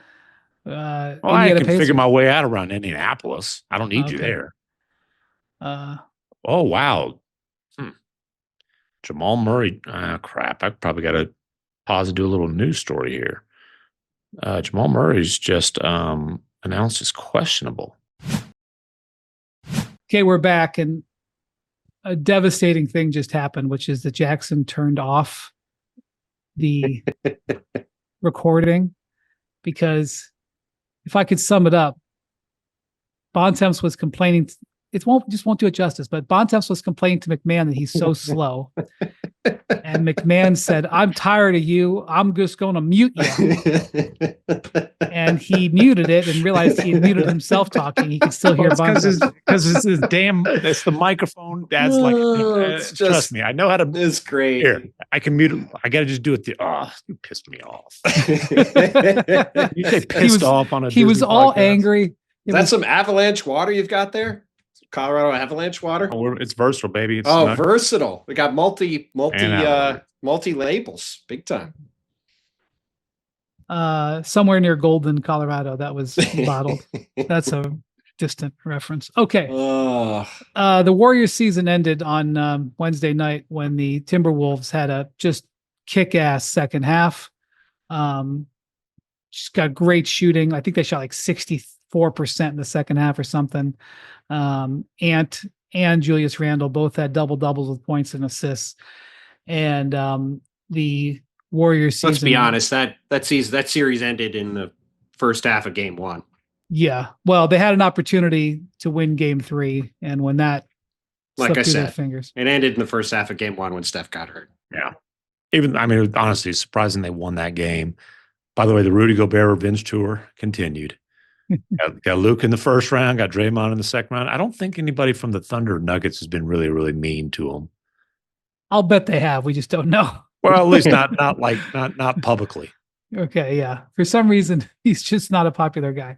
I can figure my way out around Indianapolis. I don't need you there. Oh wow. Jamal Murray. Crap. I probably got to pause and do a little news story here. Jamal Murray's just announced as questionable. Okay, we're back, and a devastating thing just happened, which is that Jackson turned off the recording, because if I could sum it up, Bontemps was complaining. It won't do it justice, but Bontemps was complaining to MacMahon that he's so slow. And MacMahon said, "I'm tired of you. I'm just going to mute you." And he muted it and realized he had muted himself talking. He could still hear Bontemps. Because it's it's the microphone. That's trust me, I know how to. It's great. Here, I can mute it. I got to just do it. You pissed me off. You say pissed off on a He Disney was all podcast? angry. Is that some avalanche water you've got there? Colorado avalanche water? Oh, it's versatile, baby. It's versatile. We got multi labels, big time. Somewhere near Golden, Colorado, that was bottled. That's a distant reference. Okay. The Warriors season ended on Wednesday night when the Timberwolves had a just kick-ass second half. She's got great shooting. I think they shot like 64% in the second half or something. Ant and Julius Randle both had double doubles with points and assists. And the Warriors season. Let's be honest, that series ended in the first half of game 1. Yeah. Well, they had an opportunity to win game 3, and when that like I through their said, fingers. it ended in the first half of game 1 when Steph got hurt. Yeah. Honestly, surprising they won that game. By the way, the Rudy Gobert revenge tour continued. got Luke in the first round, got Draymond in the second round. I don't think anybody from the Thunder or Nuggets has been really, really mean to him. I'll bet they have. We just don't know. Well, at least not publicly. Okay, yeah. For some reason, he's just not a popular guy.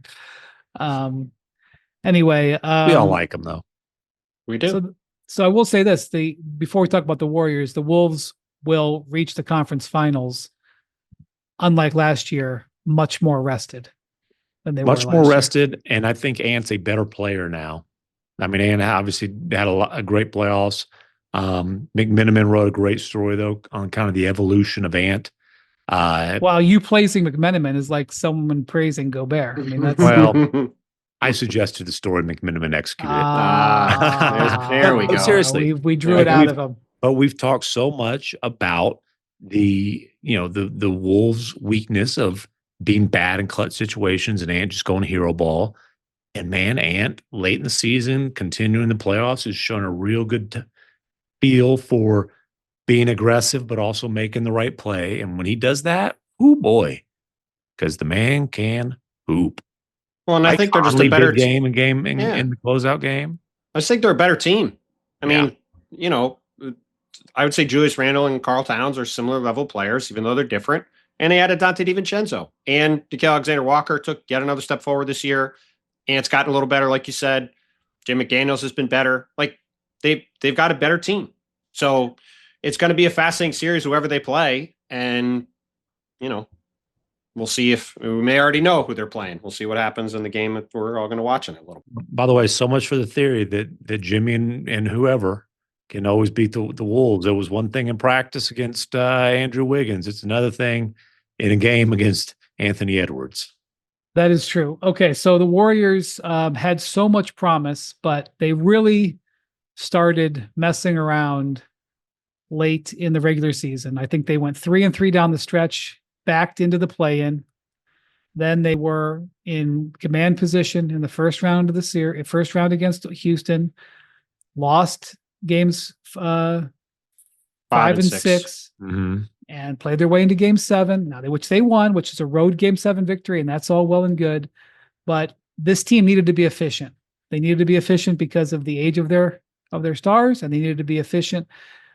Anyway, we all like him though. We do. So I will say this: before we talk about the Warriors, the Wolves will reach the conference finals. Unlike last year, much more rested than they were. Much more rested, and I think Ant's a better player now. I mean, Ant obviously had a great playoffs. McMiniman wrote a great story though on kind of the evolution of Ant. Well, you praising McMiniman is like someone praising Gobert. I mean, that's well. I suggested the story. McMiniman executed it. There we go. Seriously, we drew it out of him. But we've talked so much about the Wolves' weakness of being bad in clutch situations and Ant just going hero ball. And man, Ant late in the season, continuing the playoffs, has shown a real good feel for being aggressive, but also making the right play. And when he does that, oh boy, because the man can hoop. Well, and I think they're just a better game in the closeout game. I just think they're a better team. I mean, I would say Julius Randle and Karl Towns are similar level players, even though they're different. And they added Dante DiVincenzo. And Nickeil Alexander-Walker took yet another step forward this year. Ant's gotten a little better, like you said. Jim McDaniels has been better. Like they've got a better team. So it's going to be a fascinating series, whoever they play. And, we'll see if we may already know who they're playing. We'll see what happens in the game that we're all going to watch in a little bit. By the way, so much for the theory that Jimmy and whoever can always beat the Wolves. It was one thing in practice against Andrew Wiggins. It's another thing in a game against Anthony Edwards. That is true. Okay, so the Warriors had so much promise, but they really started messing around late in the regular season. I think they went 3-3 down the stretch, backed into the play-in. Then they were in command position in the first round of the series, first round against Houston, lost games 5 and 6, and played their way into game 7. Now which they won, which is a road game 7 victory, and that's all well and good. But this team needed to be efficient. They needed to be efficient because of the age of their stars, and they needed to be efficient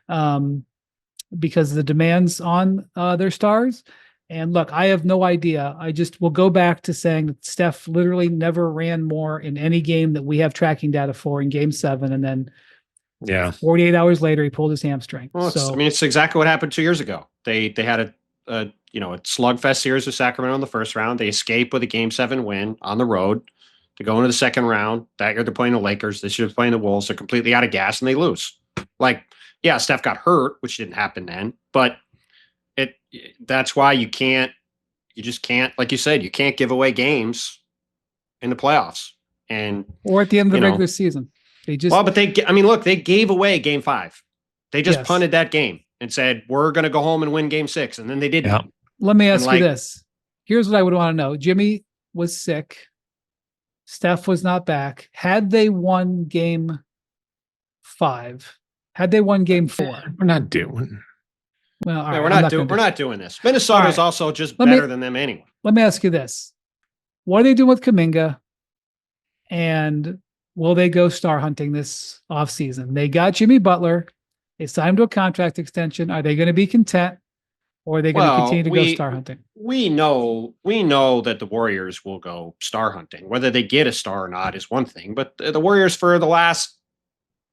because of the demands on their stars. And look, I have no idea. I just will go back to saying that Steph literally never ran more in any game that we have tracking data for in game 7. And then 48 hours later, he pulled his hamstring. Well, it's exactly what happened 2 years ago. They had a slugfest series with Sacramento in the first round. They escaped with a game 7 win on the road to go into the second round. That year they're playing the Lakers. This year they're playing the Wolves. They're completely out of gas and they lose. Steph got hurt, which didn't happen then, but that's why you just can't, like you said, you can't give away games in the playoffs or at the end of the regular season. They gave away game 5. They just punted that game and said, we're going to go home and win game 6. And then they didn't. Yeah. Let me ask you this. Here's what I would want to know. Jimmy was sick. Steph was not back. Had they won game 5, had they won game 4, we're not doing. Well, all right, we're not doing this. Minnesota is also just better than them anyway. Let me ask you this. What are they doing with Kuminga? And will they go star hunting this offseason? They got Jimmy Butler. They signed him to a contract extension. Are they going to be content, or are they going to continue to go star hunting? We know that the Warriors will go star hunting. Whether they get a star or not is one thing. But the Warriors, for the last,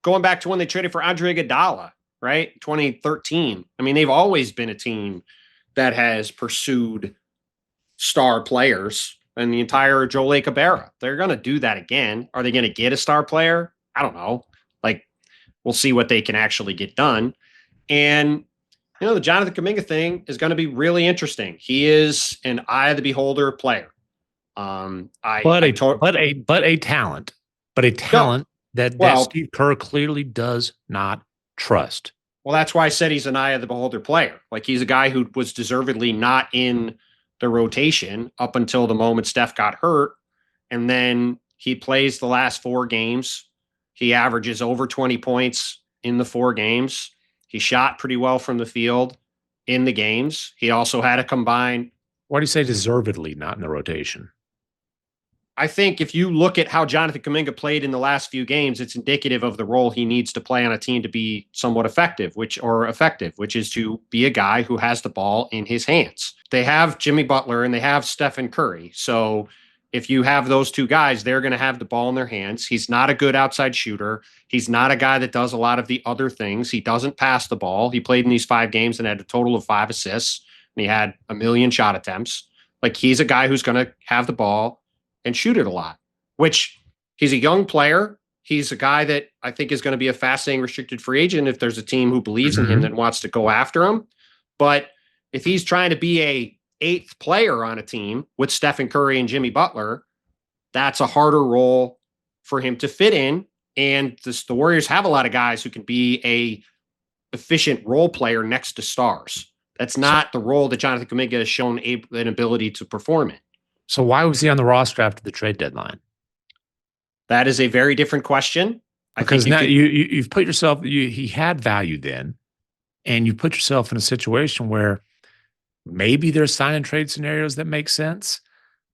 going back to when they traded for Andre Iguodala, right? 2013. I mean, they've always been a team that has pursued star players and the entire Joe Lake era. They're going to do that again. Are they going to get a star player? I don't know. We'll see what they can actually get done. And The Jonathan Kuminga thing is going to be really interesting. He is an eye of the beholder player. But a talent, No, that well, Steve Kerr clearly does not trust. well, that's why I said he's an eye of the beholder player. Like, he's a guy who was deservedly not in the rotation up until the moment Steph got hurt. And then he plays the last 4 games. He averages over 20 points in the 4 games. He shot pretty well from the field in the games. He also had a combined. Why do you say deservedly not in the rotation? I think if you look at how Jonathan Kuminga played in the last few games, it's indicative of the role he needs to play on a team to be somewhat effective, which is to be a guy who has the ball in his hands. They have Jimmy Butler and they have Stephen Curry. So if you have those two guys, they're going to have the ball in their hands. He's not a good outside shooter. He's not a guy that does a lot of the other things. He doesn't pass the ball. He played in these 5 games and had a total of 5 assists, and he had 1 million shot attempts. Like, he's a guy who's going to have the ball and shoot it a lot, which he's a young player. He's a guy that I think is going to be a fascinating restricted free agent if there's a team who believes in him that wants to go after him. But if he's trying to be a 8th player on a team with Stephen Curry and Jimmy Butler, that's a harder role for him to fit in. And the Warriors have a lot of guys who can be a efficient role player next to stars. That's not the role that Jonathan Kuminga has shown an ability to perform in. So why was he on the roster after the trade deadline? That is a very different question. Because now you've put yourself, he had value then, and you put yourself in a situation where maybe there's sign and trade scenarios that make sense.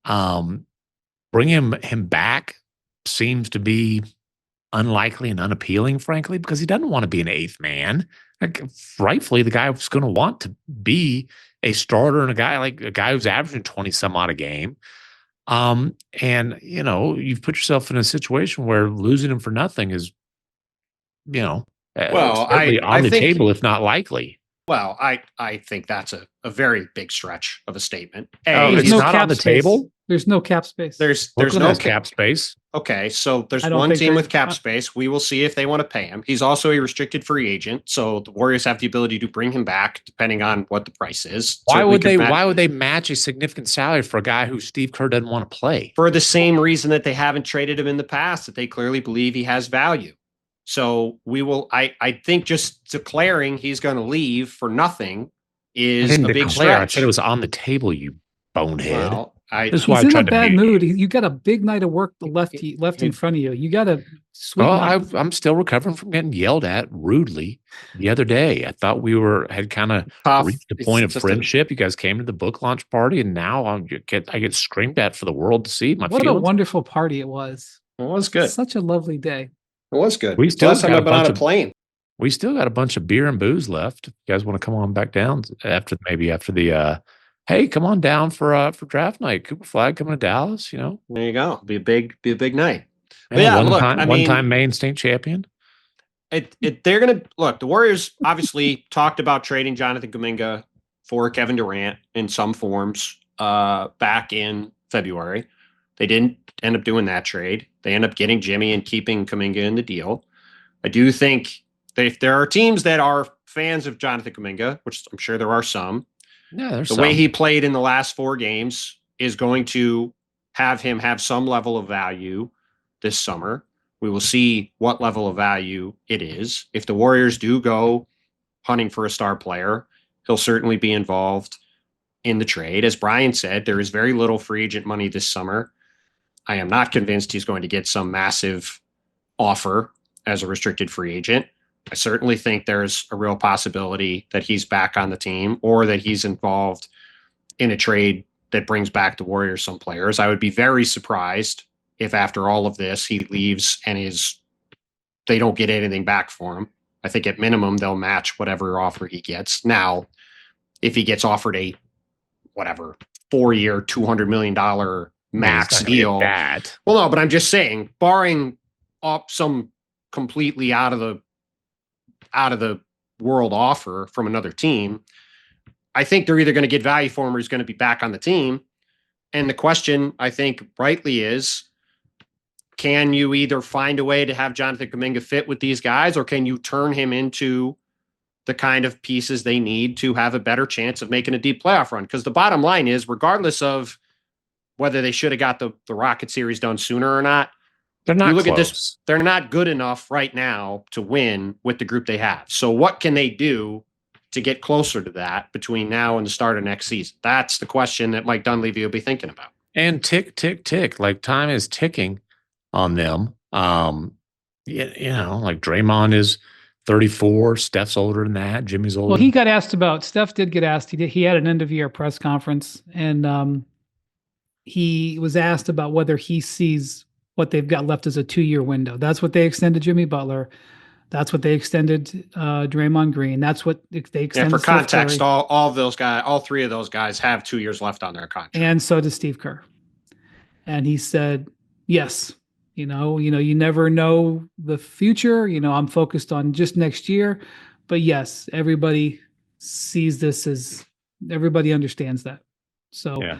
Bringing him back seems to be unlikely and unappealing, frankly, because he doesn't want to be an 8th man. Like, rightfully, the guy was going to want to be a starter and a guy who's averaging 20 some odd a game. And you've put yourself in a situation where losing him for nothing is, well, on the table, if not likely. Well, I think that's a very big stretch of a statement. It's not on the table. There's no cap space. There's no cap space. Okay, so there's one team with cap space. We will see if they want to pay him. He's also a restricted free agent, so the Warriors have the ability to bring him back depending on what the price is. Why would they match a significant salary for a guy who Steve Kerr doesn't want to play? For the same reason that they haven't traded him in the past, that they clearly believe he has value. So we will. I think just declaring he's going to leave for nothing is a big stretch. I said it was on the table, you bonehead. Well, he's in a bad mood. You got a big night of work left in front of you. You got to sweeten up. I'm still recovering from getting yelled at rudely the other day. I thought we had kind of reached the point of friendship. You guys came to the book launch party, and now I get screamed at for the world to see. What a wonderful party it was. It was good. Such a lovely day. It was good. We still last time I've been on a plane. We still got a bunch of beer and booze left. If you guys want to come on back down after the hey, come on down for draft night. Cooper Flag coming to Dallas, There you go. Be a big night. One-time Maine state champion. They're gonna look. The Warriors obviously talked about trading Jonathan Kuminga for Kevin Durant in some forms back in February. They didn't end up doing that trade. They end up getting Jimmy and keeping Kuminga in the deal. I do think that if there are teams that are fans of Jonathan Kuminga, which I'm sure there are some, the way he played in the last 4 games is going to have him have some level of value this summer. We will see what level of value it is. If the Warriors do go hunting for a star player, he'll certainly be involved in the trade. As Brian said, there is very little free agent money this summer. I am not convinced he's going to get some massive offer as a restricted free agent. I certainly think there's a real possibility that he's back on the team or that he's involved in a trade that brings back the Warriors some players. I would be very surprised if after all of this he leaves and they don't get anything back for him. I think at minimum they'll match whatever offer he gets. Now, if he gets offered a 4-year, $200 million max deal. Well, no, but I'm just saying, barring up some completely out of the world offer from another team, I think they're either going to get value for him or he's going to be back on the team. And the question, I think, rightly is, can you either find a way to have Jonathan Kuminga fit with these guys, or can you turn him into the kind of pieces they need to have a better chance of making a deep playoff run. Because the bottom line is, regardless of whether they should have got the Rocket series done sooner or not, They're not you look close. at this, they're not good enough right now to win with the group they have. So what can they do to get closer to that between now and the start of next season? That's the question that Mike Dunleavy will be thinking about. And tick, tick, tick. Like time is ticking on them. You know, like Draymond is 34. Steph's older than that. Jimmy's older. Well, he got asked about, Steph did get asked. He had an end of year press conference, and he was asked about whether he sees what they've got left as a 2-year window. That's what they extended Jimmy Butler. That's what they extended Draymond Green. That's what they extended. And for Steph context, Curry. all of those guys, all three of those guys have 2 years left on their contract. And so does Steve Kerr. And he said, yes, you never know the future. I'm focused on just next year. But yes, everybody sees this as, everybody understands that. So, Yeah.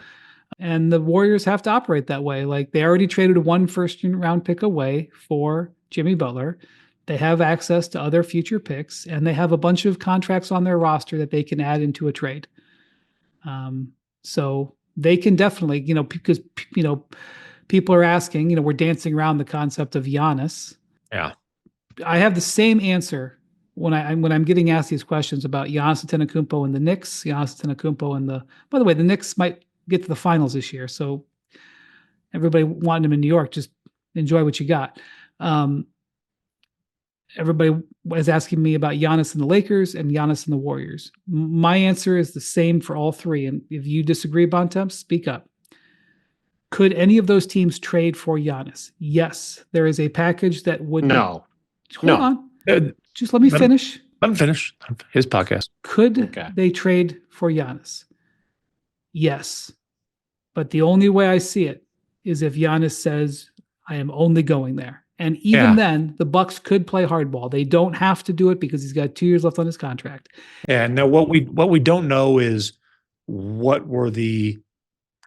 And the Warriors have to operate that way. Like, they already traded one first-round pick away for Jimmy Butler. They have access to other future picks, and they have a bunch of contracts on their roster that they can add into a trade. So they can definitely, because, people are asking, we're dancing around the concept of Giannis. Yeah. I have the same answer when I'm getting asked these questions about Giannis Antetokounmpo and the Knicks, Giannis Antetokounmpo and by the way, the Knicks might get to the finals this year. So everybody wanting him in New York, just enjoy what you got. Everybody was asking me about Giannis and the Lakers and Giannis and the Warriors. My answer is the same for all three. And if you disagree, Bontemps, speak up. Could any of those teams trade for Giannis? Yes. There is a package that would. No. Hold on. Just let me finish. Let him finish his podcast. Could they trade for Giannis? Yes. But the only way I see it is if Giannis says, I am only going there. And even then, the Bucks could play hardball. They don't have to do it because he's got 2 years left on his contract. Yeah. Now, what we don't know is what were the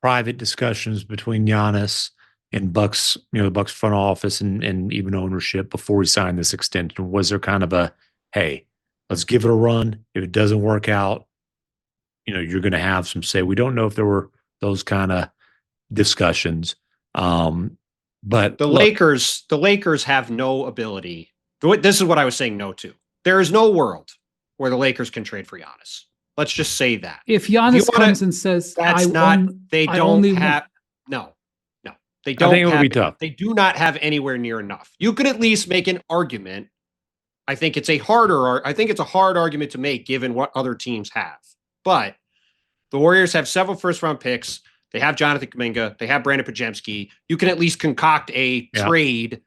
private discussions between Giannis and Bucks, the Bucks front office and even ownership before he signed this extension. Was there kind of a, hey, let's give it a run. If it doesn't work out, you're going to have some say. We don't know if there were those kind of discussions. But the Lakers have no ability. This is what I was saying no to. There is no world where the Lakers can trade for Giannis. Let's just say that. If Giannis comes and says, they don't have they do not have anywhere near enough. You could at least make an argument. I think it's a hard argument to make given what other teams have. But the Warriors have several first-round picks. They have Jonathan Kuminga. They have Brandon Podziemski. You can at least concoct a trade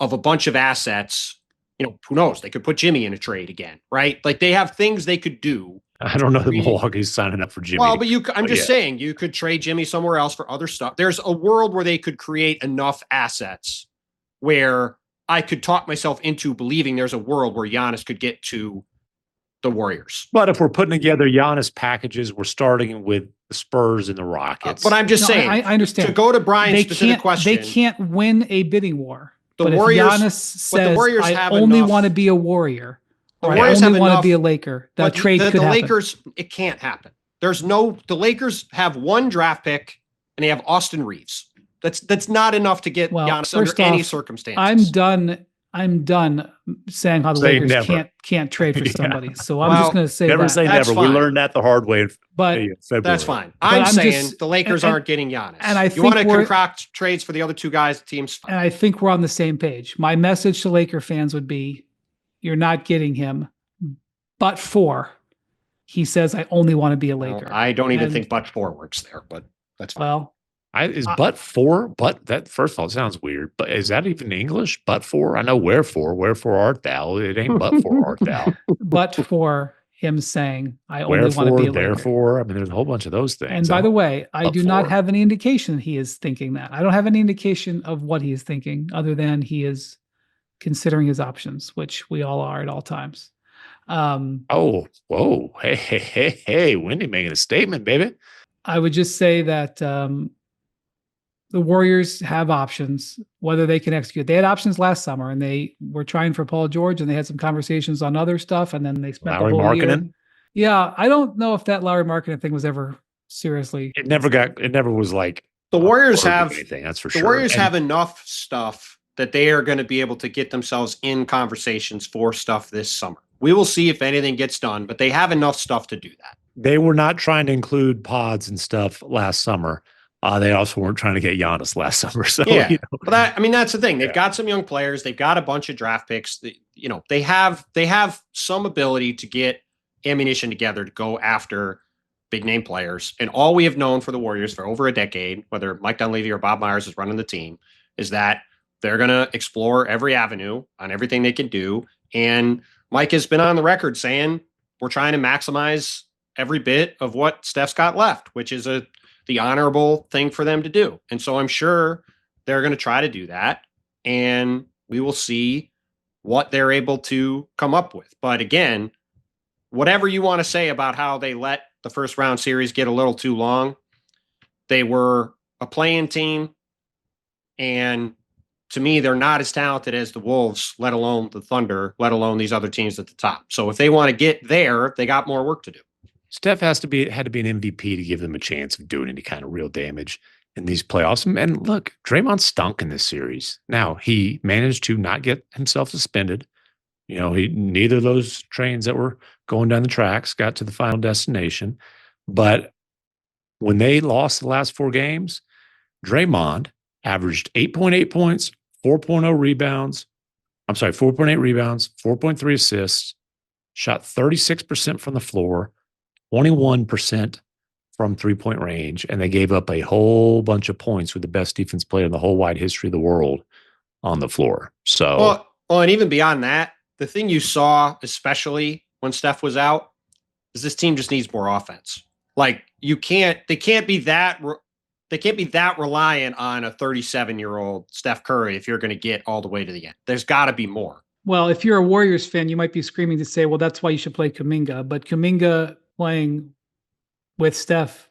of a bunch of assets. Who knows? They could put Jimmy in a trade again, right? Like, they have things they could do. I don't know that Milwaukee's signing up for Jimmy. Well, but I'm just saying you could trade Jimmy somewhere else for other stuff. There's a world where they could create enough assets where I could talk myself into believing there's a world where Giannis could get to the Warriors. But if we're putting together Giannis packages, we're starting with the Spurs and the Rockets. But I'm just saying. I understand. To go to Brian's specific question. They can't win a bidding war. But if Giannis says, I only want to be a Warrior, or I only want to be a Laker, that trade could happen. The Lakers, it can't happen. The Lakers have one draft pick and they have Austin Reeves. That's not enough to get Giannis under any circumstances. I'm done saying how the Lakers can't trade for somebody. So I'm just going to say never say never. We learned that the hard way. But that's fine. I'm saying the Lakers aren't getting Giannis. And I think you want to concoct trades for the other two guys, teams. And I think we're on the same page. My message to Laker fans would be, you're not getting him, but he says, I only want to be a Laker. Well, I don't even think but for works there, but that's fine. Well, but that first of all, it sounds weird, but is that even English? But for, I know wherefore art thou. It ain't but for art thou. But for him saying, I only want to be a Laker. Therefore, I mean, there's a whole bunch of those things. And by the way, I do not have any indication he is thinking that. I don't have any indication of what he is thinking other than he is considering his options, which we all are at all times. Whoa. Hey, Wendy making a statement, baby. I would just say that the the Warriors have options, whether they can execute. They had options last summer, and they were trying for Paul George, and they had some conversations on other stuff, and then they spent Lowry the whole year. Markkanen? Yeah, I don't know if that Lowry Markkanen thing was ever seriously. It never was like The Warriors have anything, that's for the sure. Warriors And have enough stuff that they are going to be able to get themselves in conversations for stuff this summer. We will see if anything gets done, but they have enough stuff to do that. they were not trying to include pods and stuff last summer. They also weren't trying to get Giannis last summer. So Yeah, you know, but that's the thing. They've Yeah. got some young players. They've got a bunch of draft picks. They have some ability to get ammunition together to go after big name players. And all we have known for the Warriors for over a decade, whether Mike Dunleavy or Bob Myers is running the team, is that they're going to explore every avenue on everything they can do. And Mike has been on the record saying we're trying to maximize every bit of what Steph's got left, which is the honorable thing for them to do. And so I'm sure they're going to try to do that. And we will see what they're able to come up with. But again, whatever you want to say about how they let the first round series get a little too long, they were a play-in team. And to me, they're not as talented as the Wolves, let alone the Thunder, let alone these other teams at the top. So if they want to get there, they got more work to do. Steph had to be an MVP to give them a chance of doing any kind of real damage in these playoffs. And look, Draymond stunk in this series. Now, he managed to not get himself suspended. You know, neither of those trains that were going down the tracks got to the final destination. But when they lost the last 4 games, Draymond averaged 8.8 points, 4.0 rebounds. 4.8 rebounds, 4.3 assists, shot 36% from the floor, 21% from 3-point range, and they gave up a whole bunch of points with the best defense player in the whole wide history of the world on the floor. So, well, and even beyond that, the thing you saw, especially when Steph was out, is this team just needs more offense. Like they can't be that reliant on a 37-year-old Steph Curry if you're going to get all the way to the end. There's got to be more. Well, if you're a Warriors fan, you might be screaming to say, well, that's why you should play Kuminga. But Kuminga playing with Steph,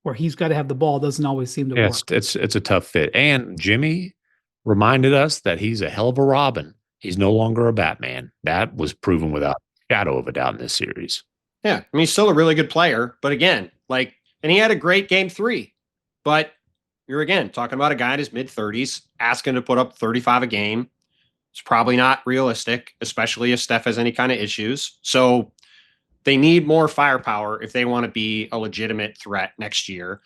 where he's got to have the ball, doesn't always seem to work. It's a tough fit. And Jimmy reminded us that he's a hell of a Robin. He's no longer a Batman. That was proven without a shadow of a doubt in this series. Yeah, I mean, he's still a really good player. But again, and he had a great game 3. But you're, again, talking about a guy in his mid-30s asking to put up 35 a game. It's probably not realistic, especially if Steph has any kind of issues. So they need more firepower if they want to be a legitimate threat next year.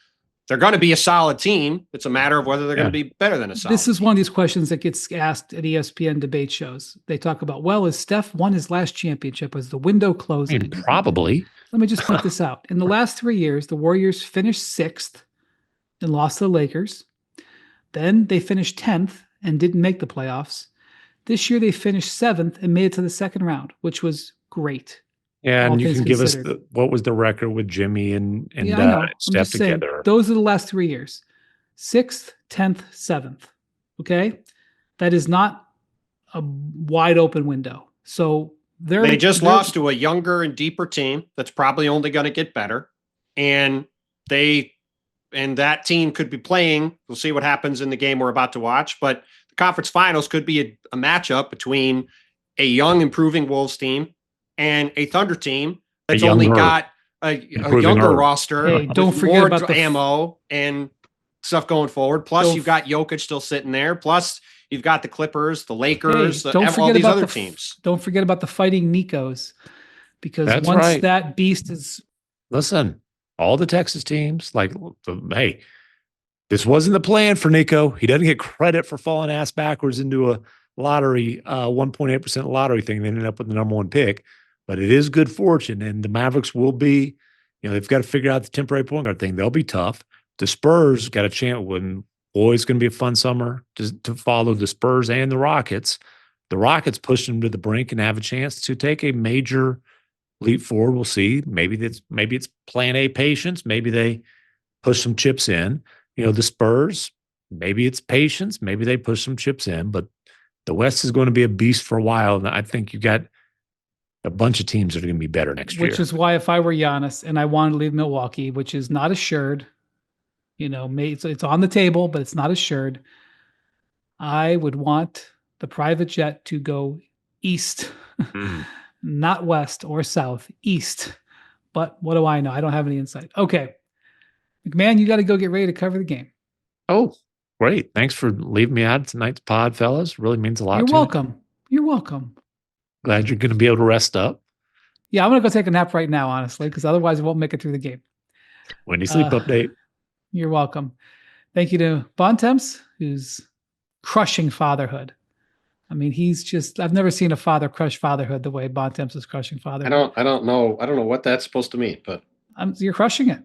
They're going to be a solid team. It's a matter of whether they're going to be better than a solid This is team. one of these questions that gets asked at ESPN debate shows. They talk about, well, as Steph won his last championship, was the window closing? I mean, probably. Let me just point this out. In the last 3 years, the Warriors finished 6th and lost to the Lakers. Then they finished 10th and didn't make the playoffs. This year they finished 7th and made it to the second round, which was great. Yeah, all and you things can give us considered. what was the record with Jimmy and I know. I'm Steph just saying, together. those are the last 3 years. 6th, 10th, 7th. Okay? That is not a wide open window. So They just lost to a younger and deeper team that's probably only going to get better. And that team could be playing. We'll see what happens in the game we're about to watch. But the conference finals could be a matchup between a young, improving Wolves team and a Thunder team that's only got a younger roster. Hey, don't with forget more about the ammo and stuff going forward. Plus, you've got Jokic still sitting there. Plus, you've got the Clippers, the Lakers, all these other teams. Don't forget about the Fighting Nikos, because That's once right. that beast is. Listen, all the Texas teams, hey, this wasn't the plan for Nico. He doesn't get credit for falling ass backwards into a lottery, 1.8% lottery thing. They ended up with the number 1 pick, but it is good fortune. And the Mavericks will be, they've got to figure out the temporary point guard thing. They'll be tough. The Spurs got a chance when, boy, it's going to be a fun summer to follow the Spurs and the Rockets. The Rockets push them to the brink and have a chance to take a major leap forward. We'll see. Maybe it's plan A patience. Maybe they push some chips in. The Spurs, maybe it's patience. Maybe they push some chips in. But the West is going to be a beast for a while. And I think you got a bunch of teams that are going to be better next year. Which is why if I were Giannis and I wanted to leave Milwaukee, which is not assured, It's on the table, but it's not assured. I would want the private jet to go east, not west or south, east. But what do I know? I don't have any insight. Okay. MacMahon, you got to go get ready to cover the game. Oh, great. Thanks for leaving me out of tonight's pod, fellas. Really means a lot You're to me. welcome. You're welcome. Glad you're going to be able to rest up. Yeah, I'm going to go take a nap right now, honestly, because otherwise I won't make it through the game. Windy sleep update. You're welcome. Thank you to Bontemps, who's crushing fatherhood. I mean, I've never seen a father crush fatherhood the way Bontemps is crushing fatherhood. I don't know what that's supposed to mean, but you're crushing it.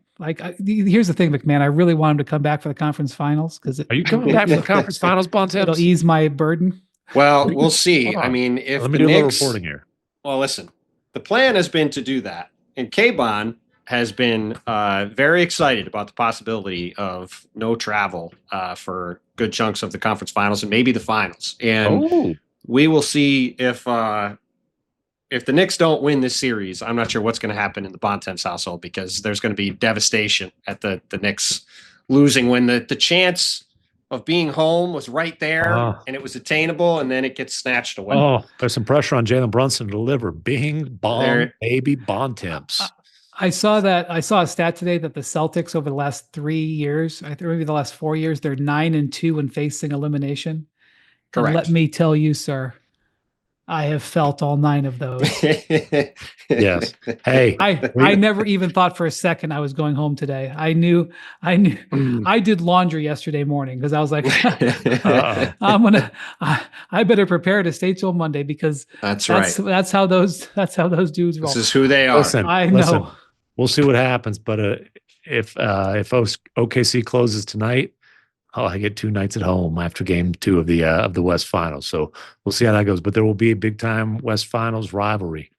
Here's the thing, MacMahon. I really want him to come back for the conference finals are you coming back for the conference finals, Bontemps? It'll ease my burden. Well, we'll see. I mean, if let me the do a little Knicks, reporting here. Well, listen, the plan has been to do that, and K-Bon has been very excited about the possibility of no travel for good chunks of the conference finals and maybe the finals. And we will see if the Knicks don't win this series. I'm not sure what's going to happen in the Bontemps household, because there's going to be devastation at the Knicks losing when the chance of being home was right there and it was attainable, and then it gets snatched away. Oh, there's some pressure on Jalen Brunson to deliver. Bing, bong, baby, Bontemps. I saw a stat today that the Celtics over the last 3 years, I think maybe the last 4 years, they're 9-2 when facing elimination. Correct. And let me tell you, sir, I have felt all 9 of those. Yes. Hey, I never even thought for a second I was going home today. I knew I did laundry yesterday morning because I was like, I better prepare to stay till Monday, because that's how those dudes roll. This is who they are. Listen, I know. We'll see what happens, but if OKC closes tonight, I get 2 nights at home after game 2 of the West Finals. So we'll see how that goes. But there will be a big time West Finals rivalry.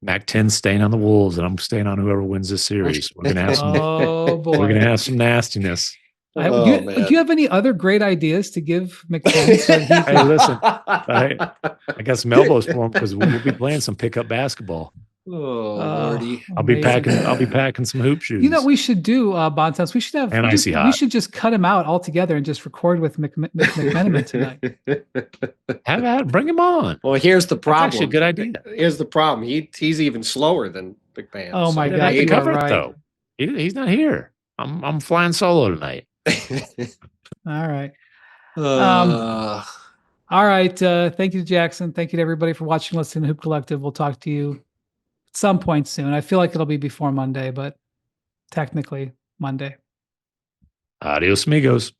Mac-10 staying on the Wolves, and I'm staying on whoever wins this series. We're gonna have some. Boy. We're gonna have some nastiness. Do you have any other great ideas to give McKenzie? Hey, listen, I got some elbows for him, because we'll be playing some pickup basketball. Oh, Lordy. I'll be packing some hoop shoes. You know what we should do, Bontemps? We should we should just cut him out altogether and just record with McMenamin tonight. Bring him on. Well, here's the problem. That's actually a good idea. Here's the problem. He's even slower than MacMahon. Oh my God! You cover right. it though. He's not here. I'm flying solo tonight. All right. All right. Thank you to Jackson. Thank you to everybody for watching, listening to Hoop Collective. We'll talk to you at some point soon. I feel like it'll be before Monday, but technically Monday. Adios, amigos.